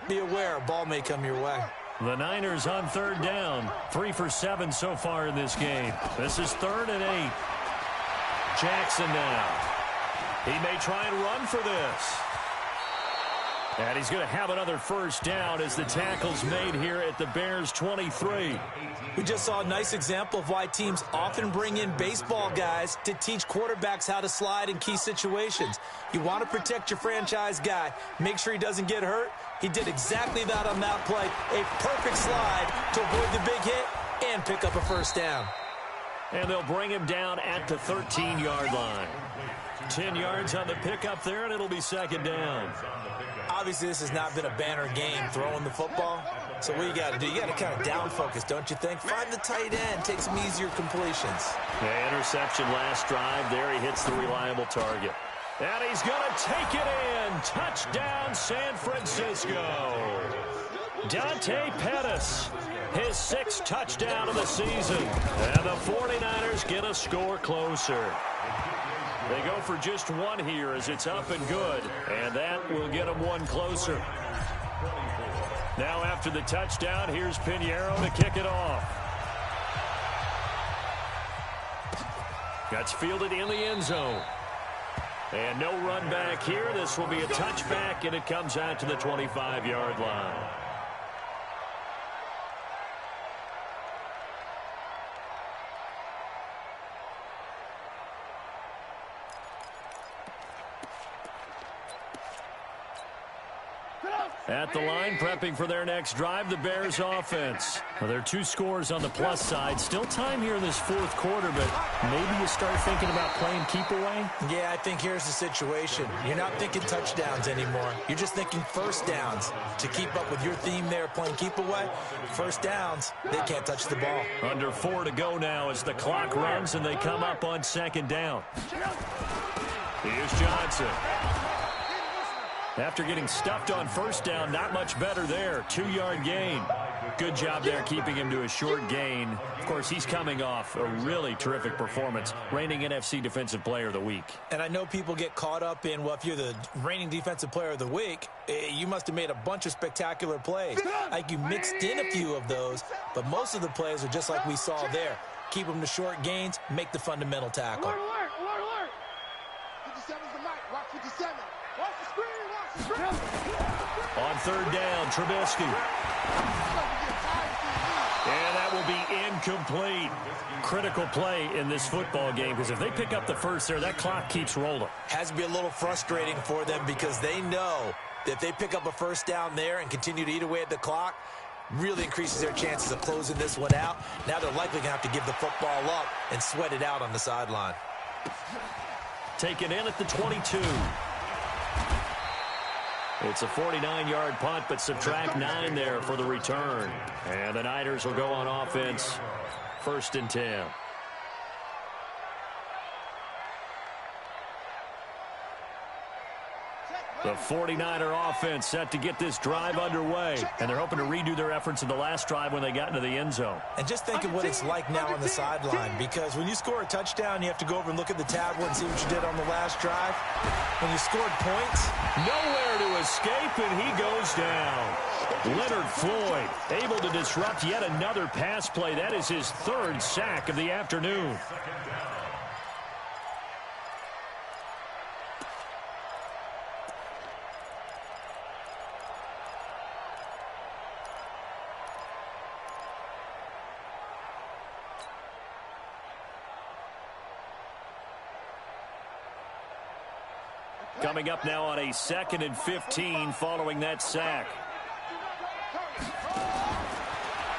be aware a ball may come your way. The Niners on 3rd down. 3 for 7 so far in this game. This is 3rd and 8. Jackson now. He may try and run for this. And he's going to have another first down as the tackle's made here at the Bears 23. We just saw a nice example of why teams often bring in baseball guys to teach quarterbacks how to slide in key situations. You want to protect your franchise guy. Make sure he doesn't get hurt. He did exactly that on that play. A perfect slide to avoid the big hit and pick up a first down. And they'll bring him down at the 13-yard line. 10 yards on the pickup there, and it'll be 2nd down. Obviously, this has not been a banner game throwing the football. So what you got to do, you got to kind of down focus, don't you think? Find the tight end, take some easier completions. The interception last drive. There he hits the reliable target. And he's going to take it in. Touchdown, San Francisco. Dante Pettis, his 6th touchdown of the season. And the 49ers get a score closer. They go for just one here as it's up and good. And that will get them one closer. Now after the touchdown, here's Pinheiro to kick it off. That's fielded in the end zone. And no run back here. This will be a touchback, and it comes out to the 25-yard line. At the line, prepping for their next drive, the Bears offense. Well, there are 2 scores on the plus side. Still time here in this 4th quarter, but maybe you start thinking about playing keep away? Yeah, I think here's the situation. You're not thinking touchdowns anymore. You're just thinking first downs. To keep up with your theme there, playing keep away, first downs, they can't touch the ball. Under 4 to go now as the clock runs and they come up on 2nd down. Here's Johnson. After getting stuffed on 1st down, not much better there. 2-yard gain. Good job there keeping him to a short gain. Of course, he's coming off a really terrific performance, reigning NFC Defensive Player of the Week. And I know people get caught up in, well, if you're the reigning Defensive Player of the Week, you must have made a bunch of spectacular plays. Like you mixed in a few of those, but most of the plays are just like we saw there. Keep them to short gains, make the fundamental tackle. Alert, alert, alert, alert. 57's the mic. Watch 57. Watch the screen. On 3rd down, Trubisky. And that will be incomplete. Critical play in this football game because if they pick up the first there, that clock keeps rolling. Has to be a little frustrating for them because they know that if they pick up a first down there and continue to eat away at the clock, really increases their chances of closing this one out. Now they're likely going to have to give the football up and sweat it out on the sideline. Taken in at the 22. It's a 49-yard punt, but subtract 9 there for the return. And the Niners will go on offense, 1st and 10. The 49er offense set to get this drive underway. And they're hoping to redo their efforts in the last drive when they got into the end zone. And just think of what it's like now on the sideline. Because when you score a touchdown, you have to go over and look at the tablet and see what you did on the last drive. When you scored points, nowhere to escape, and he goes down. Leonard Floyd able to disrupt yet another pass play. That is his 3rd sack of the afternoon. Coming up now on a 2nd and 15 following that sack.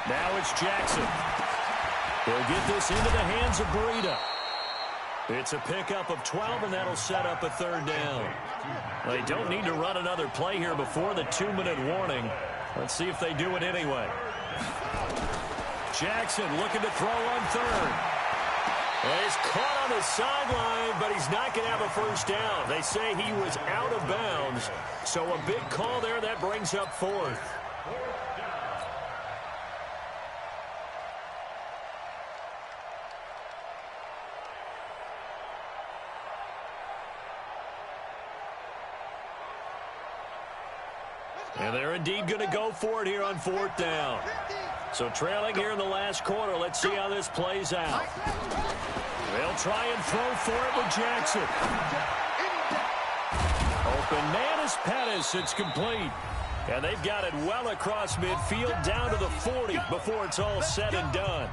Now it's Jackson. He'll get this into the hands of Breida. It's a pickup of 12, and that'll set up a 3rd down. They don't need to run another play here before the 2-minute warning. Let's see if they do it anyway. Jackson looking to throw on 3rd. Well, he's caught on the sideline, but he's not going to have a first down. They say he was out of bounds. So a big call there. That brings up 4th. And they're indeed going to go for it here on 4th down. So trailing here in the last quarter. Let's see how this plays out. They'll try and throw for it with Jackson. Open man is Pettis. It's complete. And they've got it well across midfield down to the 40 before it's all said and done.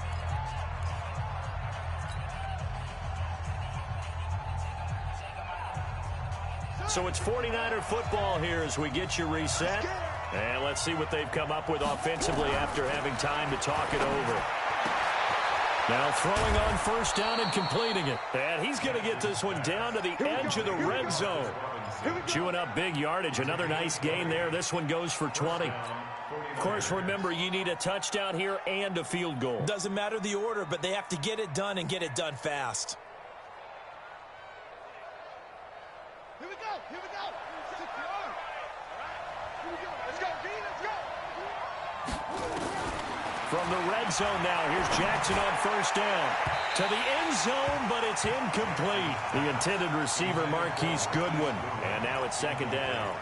So it's 49er football here as we get you reset. And let's see what they've come up with offensively after having time to talk it over. Now throwing on 1st down and completing it. And he's going to get this one down to the edge of the red zone. Chewing up big yardage. Another nice gain there. This one goes for 20. Of course, remember, you need a touchdown here and a field goal. Doesn't matter the order, but they have to get it done and get it done fast. Here we go. Here we go. Here we go. Let's go, D. Let's go. From the red zone now, here's Jackson on first down. To the end zone, but it's incomplete. The intended receiver, Marquise Goodwin. And now it's second down.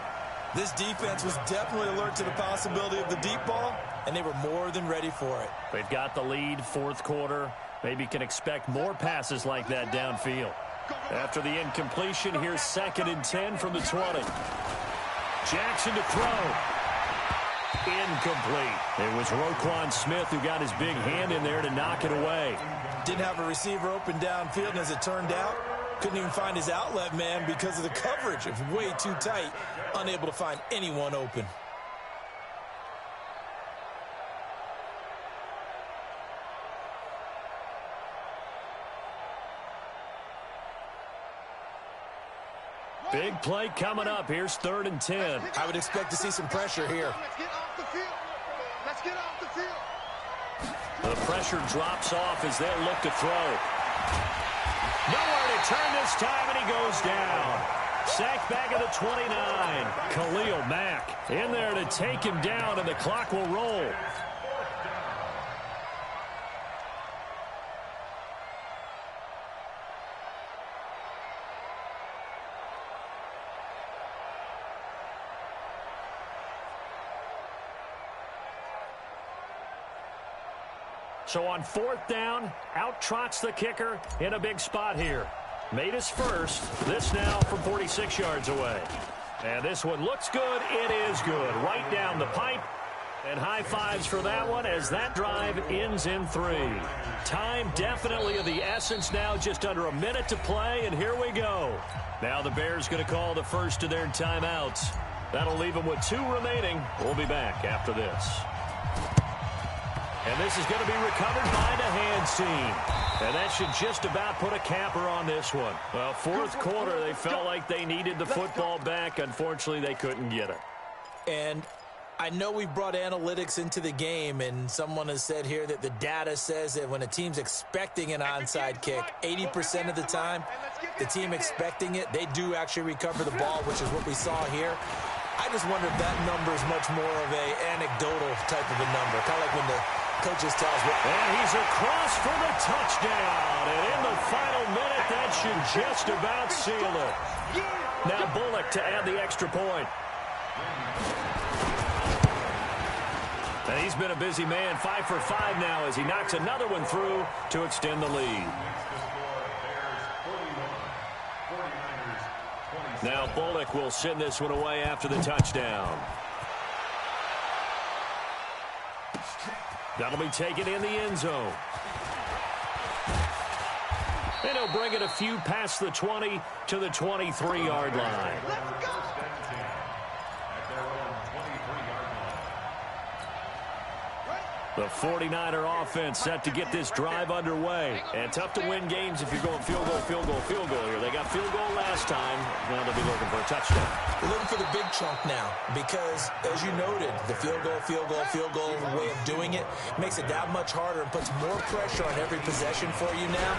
This defense was definitely alert to the possibility of the deep ball, and they were more than ready for it. They've got the lead, fourth quarter. Maybe can expect more passes like that downfield. After the incompletion, here's 2nd and 10 from the 20. Jackson to throw. Incomplete. It was Roquan Smith who got his big hand in there to knock it away. Didn't have a receiver open downfield, and as it turned out, couldn't even find his outlet man because of the coverage. It was way too tight, unable to find anyone open. Big play coming up. Here's 3rd and 10. I would expect to see some pressure here. Let's get off the field. Let's get off the field. The pressure drops off as they'll look to throw. Nowhere to turn this time, and he goes down. Sacked back at the 29. Khalil Mack in there to take him down, and the clock will roll. So on 4th down, out trots the kicker in a big spot here. Made his first. This now from 46 yards away. And this one looks good. It is good. Right down the pipe. And high fives for that one as that drive ends in 3. Time definitely of the essence now. Just under a minute to play, and here we go. Now the Bears going to call the first of their timeouts. That'll leave them with 2 remaining. We'll be back after this. And this is going to be recovered by the hands team. And that should just about put a capper on this one. Well, 4th quarter, they felt like they needed the football back. Unfortunately, they couldn't get it. And I know we brought analytics into the game, and someone has said here that the data says that when a team's expecting an onside kick, 80% of the time, the team expecting it, they do actually recover the ball, which is what we saw here. I just wonder if that number is much more of a anecdotal type of a number, kind of like when the coaches tell us. And he's across for the touchdown. And in the final minute, that should just about seal it. Now Bullock to add the extra point. And he's been a busy man, 5 for 5 now as he knocks another one through to extend the lead. Now Bullock will send this one away after the touchdown. That'll be taken in the end zone. And he'll bring it a few past the 20 to the 23-yard line. The 49er offense set to get this drive underway. And tough to win games if you're going field goal, field goal, field goal here. They got field goal last time. Now they'll be looking for a touchdown. They're looking for the big chunk now because, as you noted, the field goal way of doing it makes it that much harder and puts more pressure on every possession for you now.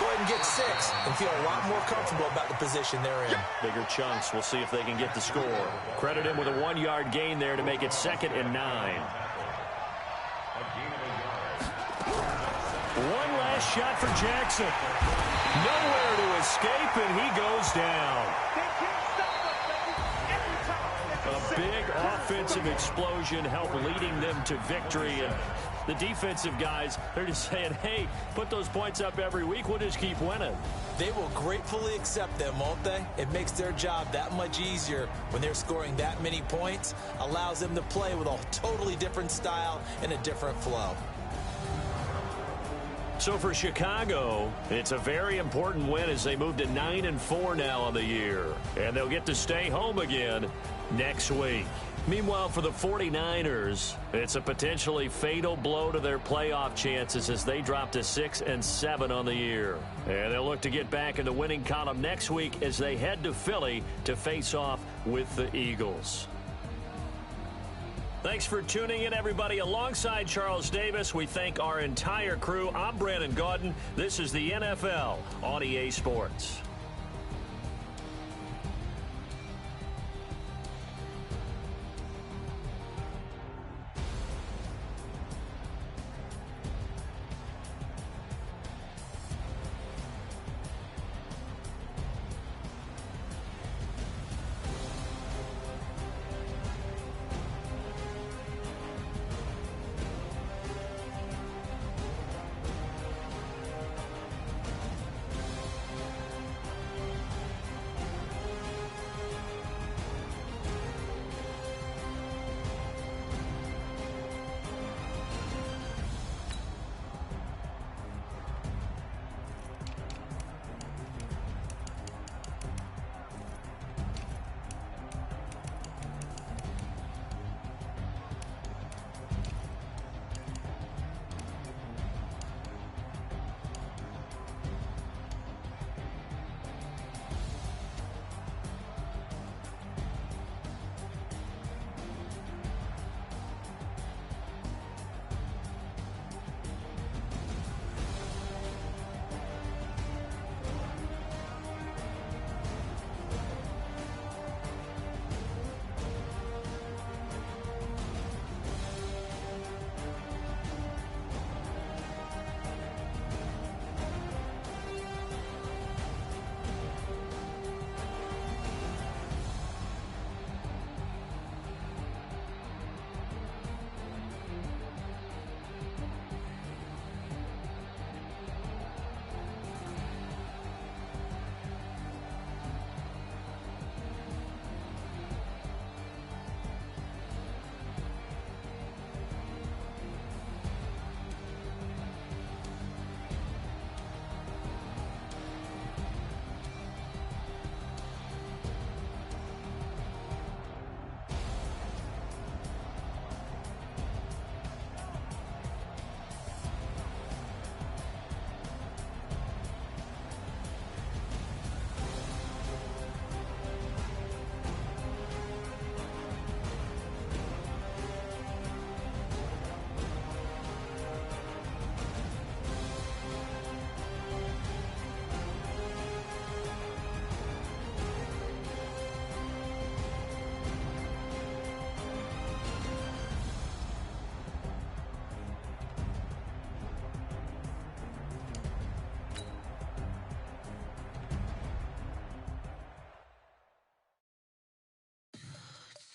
Go ahead and get 6 and feel a lot more comfortable about the position they're in. Bigger chunks. We'll see if they can get the score. Credit him with a 1-yard gain there to make it 2nd and 9. One last shot for Jackson. Nowhere to escape, and he goes down. A big offensive explosion helped leading them to victory. And the defensive guys, they're just saying, hey, put those points up every week. We'll just keep winning. They will gratefully accept them, won't they? It makes their job that much easier when they're scoring that many points. Allows them to play with a totally different style and a different flow. So for Chicago, it's a very important win as they move to 9-4 now on the year. And they'll get to stay home again next week. Meanwhile, for the 49ers, it's a potentially fatal blow to their playoff chances as they drop to 6-7 on the year. And they'll look to get back in the winning column next week as they head to Philly to face off with the Eagles. Thanks for tuning in, everybody. Alongside Charles Davis, we thank our entire crew. I'm Brandon Gaudin. This is the NFL on EA Sports.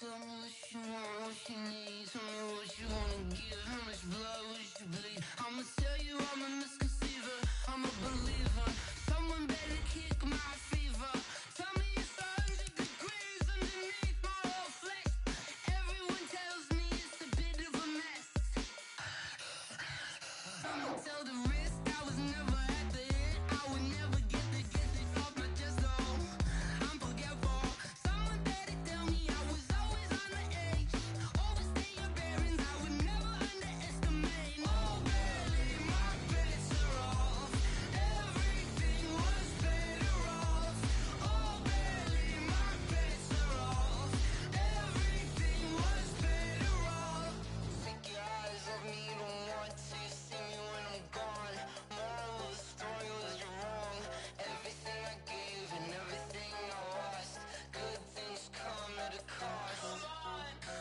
Tell me what you want, what you need. Tell me what you wanna give. How much blood would you bleed? I'ma tell you I'm a misconceiver. I'm a believer. Someone better kick my fever. Tell me it's 100 degrees underneath my whole flesh. Everyone tells me it's a bit of a mess. I'ma tell the risk I was never at the end. I would never get this off my chest though. I'm forgetful. Someone better tell me I was always on the edge. Overstay your bearings, I would never underestimate. Oh, barely my bets are off. Everything was better off. Oh, barely my bets are off. Everything was better off. Take your eyes off me, don't want to see me when I'm gone. Moral of the story was you're wrong. Everything I gave and everything I lost. Good things come at a cost.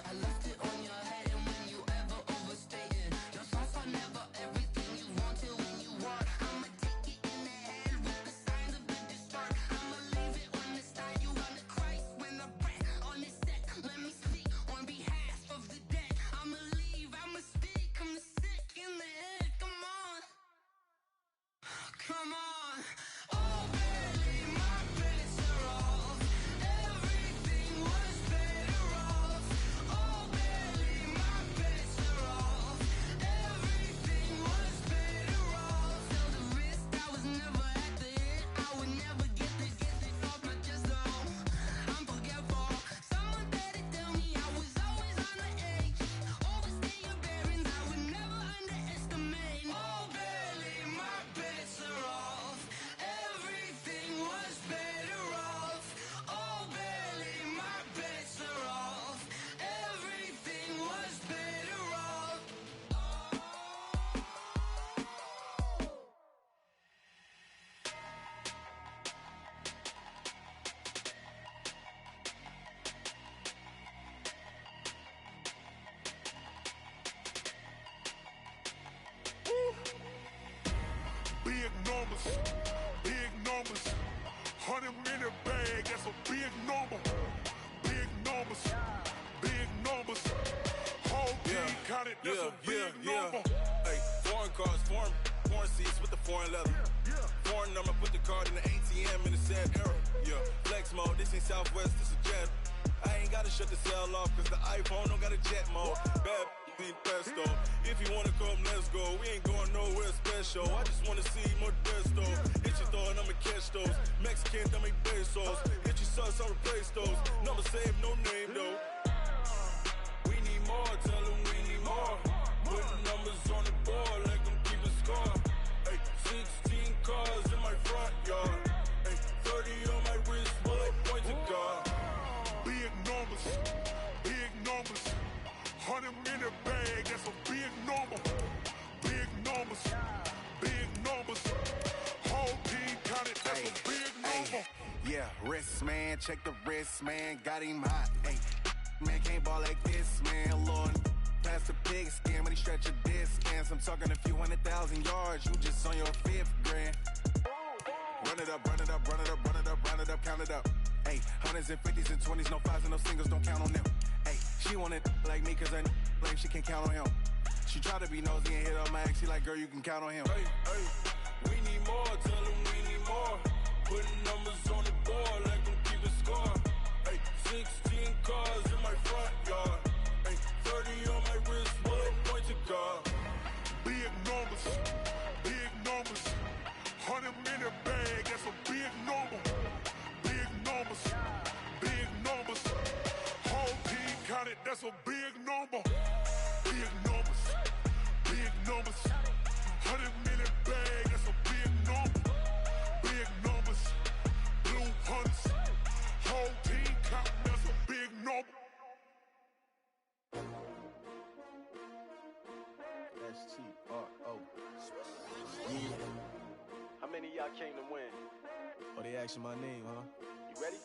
I left it on your head, and when you ever overstay it, your thoughts are never everything you wanted when you want. I'ma take it in the head with the signs of the distort. I'ma leave it on the side. You on the Christ when the breath on this set. Let me speak on behalf of the dead. I'ma leave, I'ma speak. I'm sick in the head. Come on. Come on. Oh, barely my bets are off. Everything was better off. Oh, barely my bets are off. Everything was better off. Tell the risk I was never at the end. I would never get this off my chest though. I'm forgetful. Someone better tell me I was always on the edge. Overstay your bearings, I would never underestimate. Oh, barely my bets are off. Everything was better off. Oh, barely my bets are off. Everything was better off. Big numbers, big numbers. 100 in the bag, that's a big number. Big numbers, big numbers. Whole team counted, that's a big number. Hey, foreign cars, foreign seats with the foreign leather. Foreign number, put the card in the ATM in the sad era. Yeah, flex mode, this ain't Southwest, this is Jet. I ain't gotta shut the cell off, cause the iPhone don't got a jet mode. Bad need pesto. If you wanna come, let's go. We ain't going nowhere special. I just wanna see more Modesto. Hit your thought, I'ma catch those. Mexican, dummy pesos. Hit your sauce, I'll replace those. Number save, no name though. We need more, tell them we need more. Putting numbers on the board, like I'm keeping score. Hey, 16 cars in my front yard. Hey, 30 on my wrist, bullet point to God. Big numbers, big numbers. 100 in the bag, that's a big number. Big numbers, big numbers. Whole team counted, that's a big number. Yeah, wrist man, check the wrist man, got him hot. Hey, man can't ball like this, man. Lord, past the pig skin, but he stretch a distance. I'm talking a few 100,000 yards, you just on your 5th grand. Run it up, run it up, run it up, run it up, run it up, count it up. Hey, hundreds and 50s and 20s, no 5s and no singles, don't count on them. Hey, she want it like me, cause I like she can count on him. She try to be nosy and hit up my ex, she like, girl, you can count on him. Hey, hey, we need more, tell them we need more. Putting numbers on the board, like I'm keeping score. Hey, 16 cars in my front yard. Hey, 30 on my wrist, bullet point to God. Big numbers, big numbers. 100 in the bag, that's a big number. Big numbers, big numbers. Whole team counted, that's a big number. Big numbers, big numbers. 100 in the bag, that's a big number. Big numbers, blue hunts. Whole team counting, that's a big number. S-T-R-O. Yeah. How many of y'all came to win? Oh, they asking my name, huh? You ready?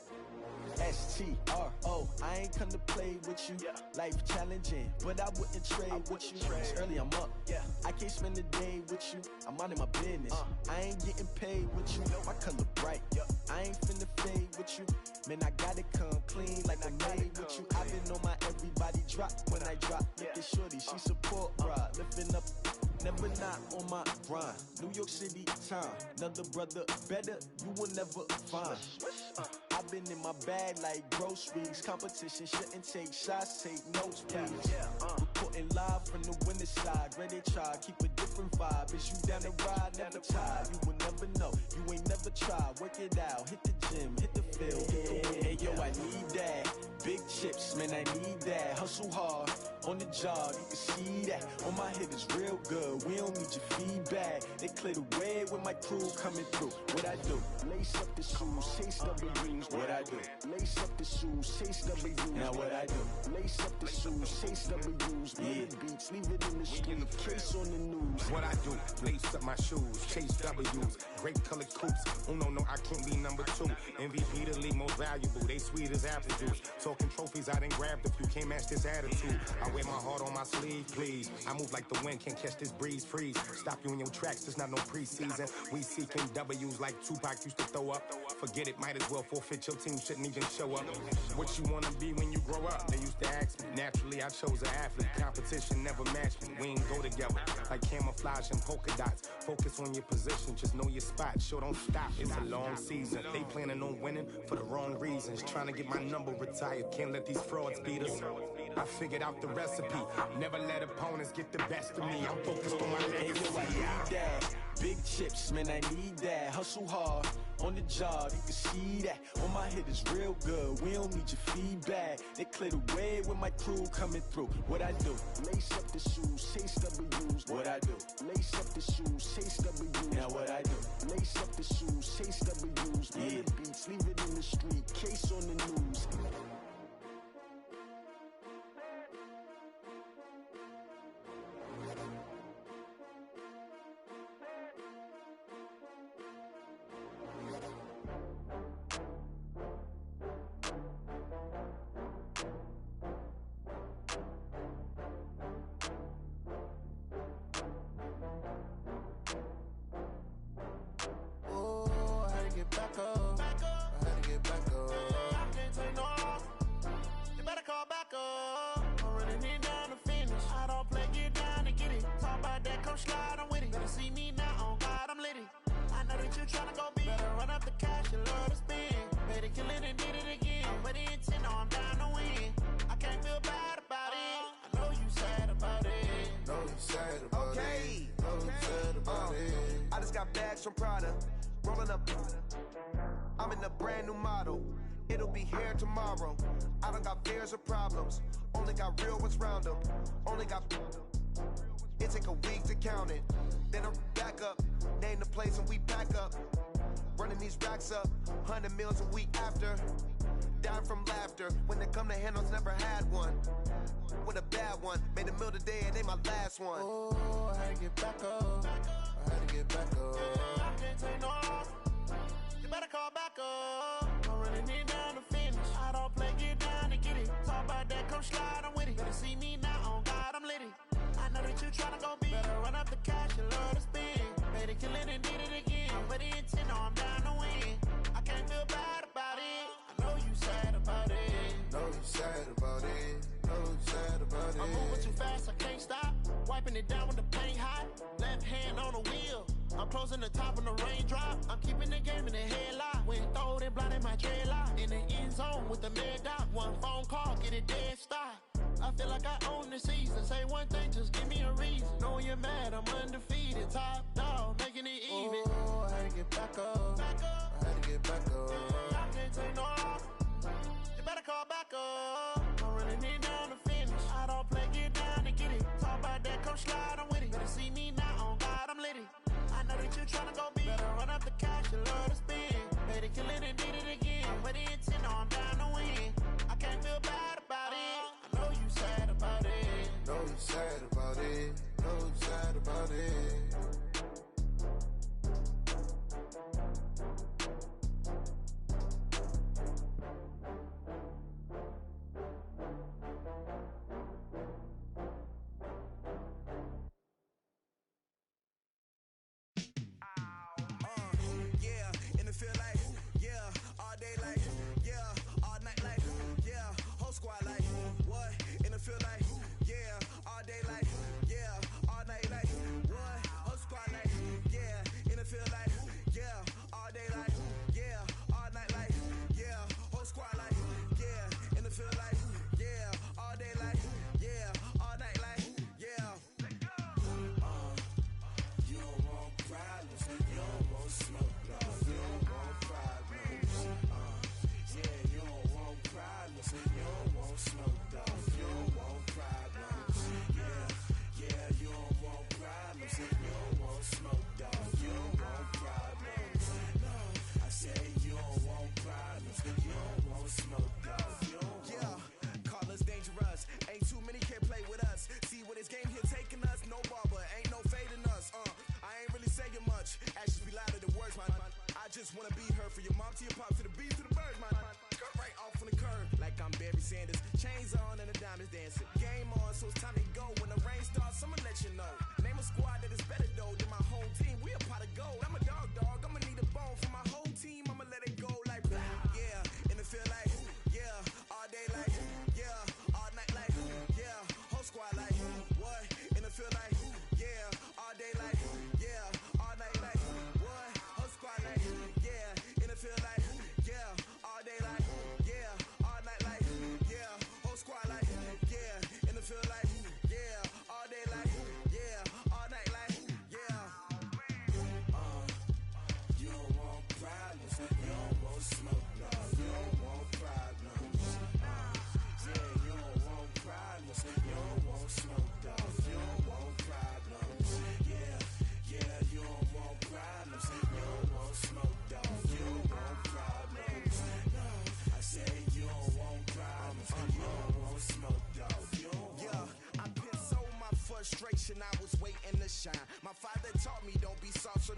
S-T-R-O. I ain't come to play with you. Yeah. Life challenging, but I wouldn't trade with you. It's early, I'm up. Yeah. I can't spend the day with you. I'm minding my business. I ain't getting paid with you. My color bright. I ain't finna fade with you. Man, I gotta come clean like I made with you. I've been on my drop when I drop. Look at shorty, she support ride. Lifting up, never not on my grind. New York City time, another brother better, you will never find. I've been in my bag like groceries. Competition shouldn't take shots, take notes, please. Reporting live from the winter side. Ready to try, keep a different vibe. Is you down the ride, never tired. You will never know, you ain't never tried. Work it out, hit the gym, hit the field. Hey yo, I need that. Big chips, man, I need that. Hustle hard, on the job, you can see that. On my head is real good, we don't need your feedback. They clear the way with my crew coming through. What I do? Lace up the shoes, chase W's. What I do? Lace up the shoes, chase W's. Now what I do? Lace up the shoes, chase W's. Yeah. Beats, leave it in the street, case on the news. What I do? Lace up my shoes, chase W's. Great colored coops. Uno, no, I can't be number 2. MVP the league most valuable. They sweet as apple juice. Talking trophies, I didn't grab the few. Can't match this attitude. I wear my heart on my sleeve, please. I move like the wind, can't catch this breeze, freeze. Stop you in your tracks, there's not no preseason. We seeking W's like Tupac used to throw up. Forget it, might as well forfeit. Your team shouldn't even show up. What you wanna be when you grow up? They used to ask me. Naturally, I chose an athlete. Competition never matched me. We ain't go together like camouflage and polka dots. Focus on your position, just know your spot. Sure, don't stop. It's a long season. They planning on winning for the wrong reasons. Trying to get my number retired. Can't let these frauds beat us. I figured out the recipe. Never let opponents get the best of me. I'm focused on my legacy. I need that. Big chips, man, I need that. Hustle hard, on the job, you can see that. On my head is real good, we don't need your feedback. They clear the way with my crew coming through. What I do? Lace up the shoes, chase W's. What I do? Lace up the shoes, chase W's. Now what I do? Lace up the shoes, chase W's. Yeah. Beats, leave it in the street, case on the news. From Prada, rolling up. I'm in a brand new model. It'll be here tomorrow. I don't got fears or problems. Only got real ones round them. Only got. It take a week to count it. Then I'm back up. Name the place and we pack up. Running these racks up. 100 meals a week after. Dying from laughter. When they come to handles, never had one. With a bad one. Made a meal today and they my last one. Oh, I had to get back up. I had to get back up. I can't take no loss. You better call back up. I'm running it down to finish. I don't play, get down and get it. Talk about that, come slide, I'm with it. Better see me now, on God, I'm litty. I know that you tryna go big. Better run up the cash, you love to spin. Better kill it and did it again. But the intent, no, I'm down to win. I can't feel bad about it. I know you sad about it. Know you sad about it. Know you sad about it. I'm moving too fast, I can't stop. Wiping it down with the paint hot. Left hand on the wheel. I'm closing the top when the raindrop. I'm keeping the game in the headlock. When throwed and blinded my dreadlock. In the end zone with the mad dot. One phone call, get it dead stop. I feel like I own the season. Say one thing, just give me a reason. Knowing you're mad, I'm undefeated. Top dog, making it even. Oh, I had to get back up. I had to get back up. I can't take no loss. You better call back up. I'm running it down to finish. I don't play, get down and get it. Talk about that, come slide, I'm with it. Better see me now, on God, I'm litty. I know that you tryna go big. Better run up the cash, you love to spin. Better kill it and did it again. But the intent, no, I'm down to win. I can't feel bad about it. I know you sad about it. Know you sad about it. Know you sad about it.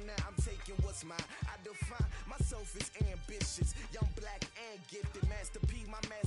now I'm taking what's mine. I define myself as ambitious, young, black, and gifted. Master P, my master